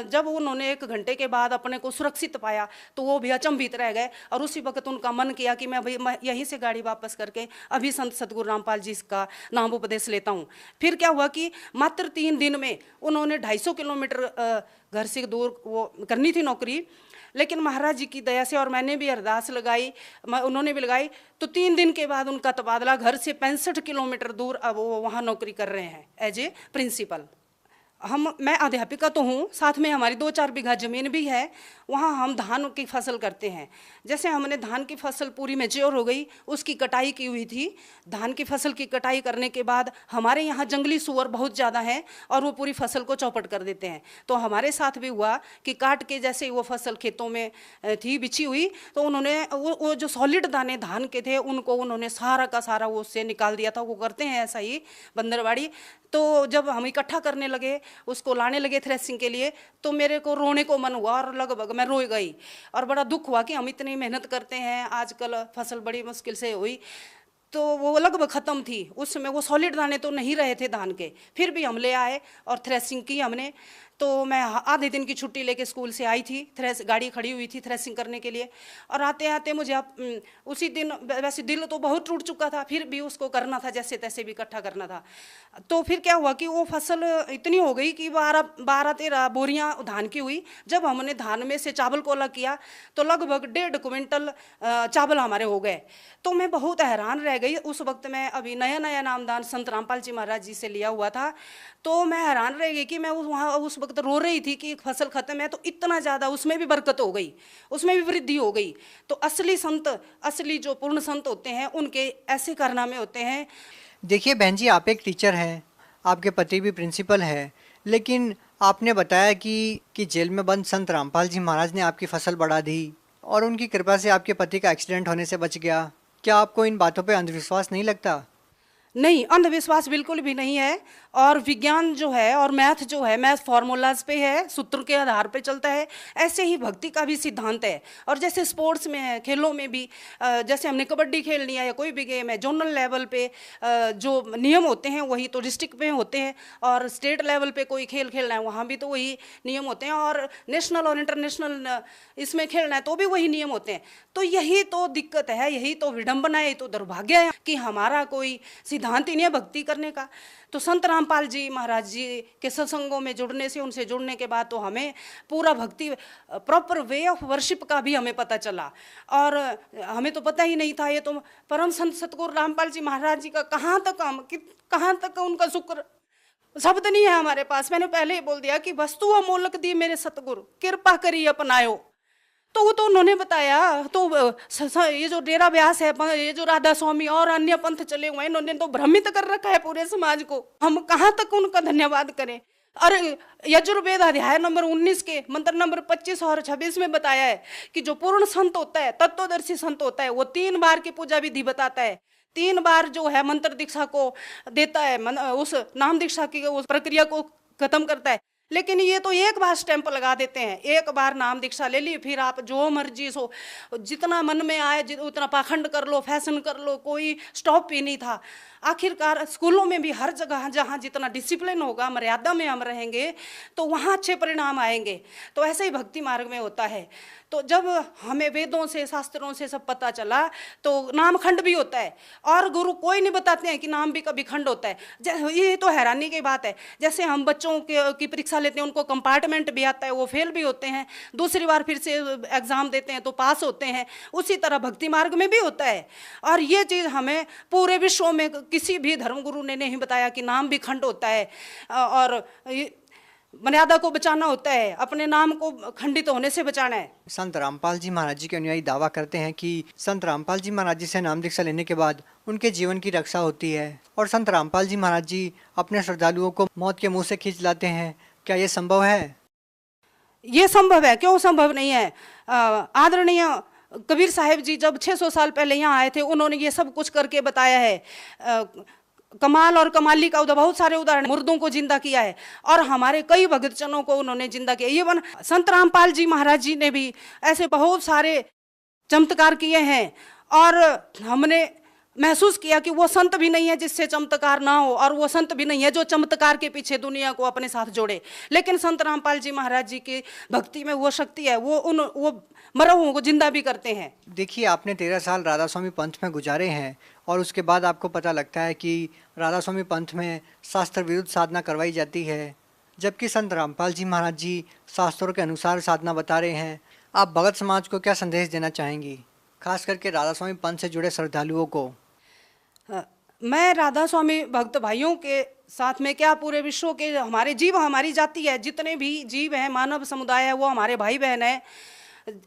जब उन्होंने 1 घंटे के बाद अपने को सुरक्षित पाया, तो वो भी अचंभित रह गए, और उसी वक्त उनका मन किया कि मैं यहीं से गाड़ी वापस करके अभी संत सतगुरु रामपाल जी का नाम उपदेश लेता हूँ। फिर क्या हुआ कि मात्र 3 दिन में उन्होंने 250 किलोमीटर घर से दूर वो करनी थी नौकरी, लेकिन महाराज जी की दया से, और मैंने भी अरदास लगाई, उन्होंने भी लगाई, तो 3 दिन के बाद उनका तबादला घर से 65 किलोमीटर दूर अब वो वहाँ नौकरी कर रहे हैं एज ए प्रिंसिपल। मैं अध्यापिका तो हूँ, साथ में हमारी 2-4 बीघा ज़मीन भी है, वहाँ हम धान की फसल करते हैं। जैसे हमने धान की फसल पूरी मैच्योर हो गई, उसकी कटाई की हुई थी। धान की फसल की कटाई करने के बाद हमारे यहाँ जंगली सूअर बहुत ज़्यादा हैं, और वो पूरी फसल को चौपट कर देते हैं। तो हमारे साथ भी हुआ कि काट के, जैसे वो फसल खेतों में थी बिछी हुई, तो उन्होंने वो जो सॉलिड दाने धान के थे उनको उन्होंने सारा का सारा वो उससे निकाल दिया था। वो करते हैं ऐसा ही बंदरबाड़ी। तो जब हम इकट्ठा करने लगे, उसको लाने लगे थ्रेसिंग के लिए, तो मेरे को रोने को मन हुआ, और लगभग मैं रो गई, और बड़ा दुख हुआ कि हम इतनी मेहनत करते हैं, आजकल फसल बड़ी मुश्किल से हुई, तो वो लगभग ख़त्म थी। उसमें वो सॉलिड दाने तो नहीं रहे थे धान के, फिर भी हम ले आए और थ्रेसिंग की हमने। तो मैं आधे दिन की छुट्टी लेके स्कूल से आई थी, गाड़ी खड़ी हुई थी थ्रेसिंग करने के लिए, और आते आते मुझे उसी दिन वैसे दिल तो बहुत टूट चुका था, फिर भी उसको करना था, जैसे तैसे भी इकट्ठा करना था। तो फिर क्या हुआ कि वो फसल इतनी हो गई कि 12-13 बोरियां धान की हुई। जब हमने धान में से चावल को अलग किया तो लगभग 1.5 क्विंटल चावल हमारे हो गए। तो मैं बहुत हैरान रह गई। उस वक्त मैं अभी नया नामदान संत रामपाल जी महाराज जी से लिया हुआ था, तो मैं हैरान रह गई कि मैं वहाँ उस वक्त रो रही थी कि फसल खत्म है, तो इतना ज़्यादा उसमें भी बरकत हो गई, उसमें भी वृद्धि हो गई। तो असली संत, असली जो पूर्ण संत होते हैं, उनके ऐसे कारनामे होते हैं। देखिए बहन जी, आप एक टीचर हैं, आपके पति भी प्रिंसिपल है, लेकिन आपने बताया कि जेल में बंद संत रामपाल जी महाराज ने आपकी फसल बढ़ा दी और उनकी कृपा से आपके पति का एक्सीडेंट होने से बच गया। क्या आपको इन बातों पे अंधविश्वास नहीं लगता? नहीं, अंधविश्वास बिल्कुल भी नहीं है। और विज्ञान जो है और मैथ जो है, मैथ फार्मूलाज पे है, सूत्र के आधार पे चलता है। ऐसे ही भक्ति का भी सिद्धांत है। और जैसे स्पोर्ट्स में है, खेलों में भी, जैसे हमने कबड्डी खेलनी है या कोई भी गेम है, जोनल लेवल पे जो नियम होते हैं वही तो डिस्ट्रिक्ट में होते हैं, और स्टेट लेवल पे कोई खेल खेलना है वहाँ भी तो वही नियम होते हैं, और नेशनल और इंटरनेशनल इसमें खेलना है तो भी वही नियम होते हैं। तो यही तो दिक्कत है, यही तो विडम्बना है, यही तो दुर्भाग्य है कि हमारा कोई सिद्धांत ही नहीं है भक्ति करने का। तो संत रामपाल जी महाराज जी के सत्संगों में जुड़ने से, उनसे जुड़ने के बाद तो हमें पूरा भक्ति, प्रॉपर वे ऑफ वर्शिप का भी हमें पता चला। और हमें तो पता ही नहीं था, ये तो परम संत सतगुरु रामपाल जी महाराज जी का कहाँ तक उनका शुक्र, शब्द नहीं है हमारे पास। मैंने पहले ही बोल दिया कि वस्तु अमोलक दी मेरे सतगुरु, कृपा करी अपनायो। तो वो तो उन्होंने बताया। तो ये जो डेरा व्यास है, ये जो राधा स्वामी और अन्य पंथ चले हुए हैं, इन्होंने तो भ्रमित कर रखा है पूरे समाज को। हम कहाँ तक उनका धन्यवाद करें। और यजुर्वेद अध्याय नंबर 19 के मंत्र नंबर 25 और 26 में बताया है कि जो पूर्ण संत होता है, तत्वदर्शी संत होता है, वो 3 बार की पूजा विधि बताता है, 3 बार जो है मंत्र दीक्षा को देता है, उस नाम दीक्षा की उस प्रक्रिया को खत्म करता है। लेकिन ये तो एक बार स्टैंप लगा देते हैं, एक बार नाम दीक्षा ले ली, फिर आप जो मर्जी सो, जितना मन में आए उतना पाखंड कर लो, फैशन कर लो, कोई स्टॉप ही नहीं था। आखिरकार स्कूलों में भी हर जगह जहाँ जितना डिसिप्लिन होगा, मर्यादा में हम रहेंगे, तो वहाँ अच्छे परिणाम आएंगे। तो ऐसे ही भक्ति मार्ग में होता है। तो जब हमें वेदों से, शास्त्रों से सब पता चला, तो नाम खंड भी होता है, और गुरु कोई नहीं बताते हैं कि नाम भी कभी खंड होता है। ये तो हैरानी की बात है। जैसे हम बच्चों की परीक्षा लेते हैं, उनको कंपार्टमेंट भी आता है, वो फेल भी होते हैं, दूसरी बार फिर से एग्जाम देते हैं तो पास होते हैं। उसी तरह भक्ति मार्ग में भी होता है। और ये चीज़ हमें पूरे विश्व में किसी भी धर्मगुरु ने नहीं बताया कि नाम भी खंड होता है, और मर्यादा को बचाना होता है, अपने नाम को खंडित होने से बचाना है। संत रामपाल जी महाराज जी के अनुयायी दावा करते हैं कि संत रामपाल जी महाराज जी से नाम दीक्षा लेने के बाद उनके जीवन की रक्षा होती है, और संत रामपाल जी महाराज जी अपने श्रद्धालुओं को मौत के मुंह से खींच लाते हैं। क्या ये संभव है? ये संभव है, क्यों संभव नहीं है। आदरणीय कबीर साहिब जी जब 600 साल पहले यहाँ आए थे, उन्होंने ये सब कुछ करके बताया है। कमाल और कमाली का बहुत सारे उदाहरण, मुर्दों को जिंदा किया है, और हमारे कई भक्तजनों को उन्होंने जिंदा किया। इवन संत रामपाल जी महाराज जी ने भी ऐसे बहुत सारे चमत्कार किए हैं, और हमने महसूस किया कि वो संत भी नहीं है जिससे चमत्कार ना हो, और वो संत भी नहीं है जो चमत्कार के पीछे दुनिया को अपने साथ जोड़े। लेकिन संत रामपाल जी महाराज जी की भक्ति में वो शक्ति है, वो मरे हुओं को जिंदा भी करते हैं। देखिए, आपने 13 साल राधा स्वामी पंथ में गुजारे हैं, और उसके बाद आपको पता लगता है कि राधा स्वामी पंथ में शास्त्र विरुद्ध साधना करवाई जाती है, जबकि संत रामपाल जी महाराज जी शास्त्रों के अनुसार साधना बता रहे हैं। आप भगत समाज को क्या संदेश देना चाहेंगी, खास करके राधा स्वामी पंथ से जुड़े श्रद्धालुओं को? मैं राधा स्वामी भक्त भाइयों के साथ में क्या, पूरे विश्व के हमारे जीव, हमारी जाति है, जितने भी जीव हैं, मानव समुदाय है, वो हमारे भाई बहन है।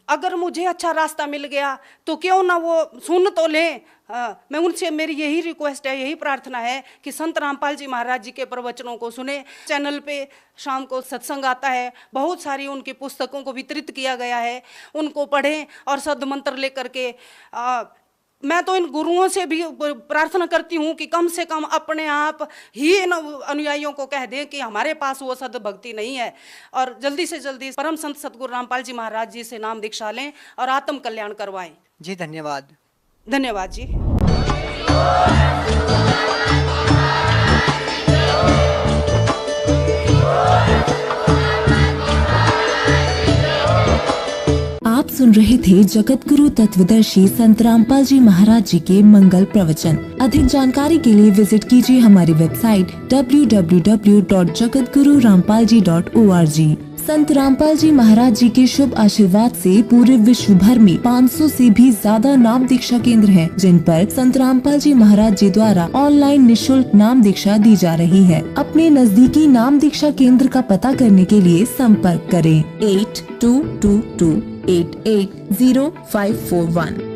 अगर मुझे अच्छा रास्ता मिल गया तो क्यों ना वो सुन तो लें। मैं उनसे, मेरी यही रिक्वेस्ट है, यही प्रार्थना है कि संत रामपाल जी महाराज जी के प्रवचनों को सुने। चैनल पे शाम को सत्संग आता है, बहुत सारी उनकी पुस्तकों को वितरित किया गया है, उनको पढ़ें और सद्मंत्र लेकर के। मैं तो इन गुरुओं से भी प्रार्थना करती हूँ कि कम से कम अपने आप ही इन अनुयायियों को कह दें कि हमारे पास वो सद्भक्ति नहीं है, और जल्दी से जल्दी परम संत सतगुरु रामपाल जी महाराज जी से नाम दीक्षा लें और आत्म कल्याण करवाएं। जी धन्यवाद। धन्यवाद जी। सुन रहे थे जगत गुरु तत्वदर्शी संत रामपाल जी महाराज जी के मंगल प्रवचन। अधिक जानकारी के लिए विजिट कीजिए हमारी वेबसाइट www.jagatgururampalji.org। संत रामपाल जी महाराज जी के शुभ आशीर्वाद से पूरे विश्व भर में 500 से भी ज्यादा नाम दीक्षा केंद्र हैं, जिन पर संत रामपाल जी महाराज जी द्वारा ऑनलाइन निशुल्क नाम दीक्षा दी जा रही है। अपने नजदीकी नाम दीक्षा केंद्र का पता करने के लिए संपर्क करें 8222880541।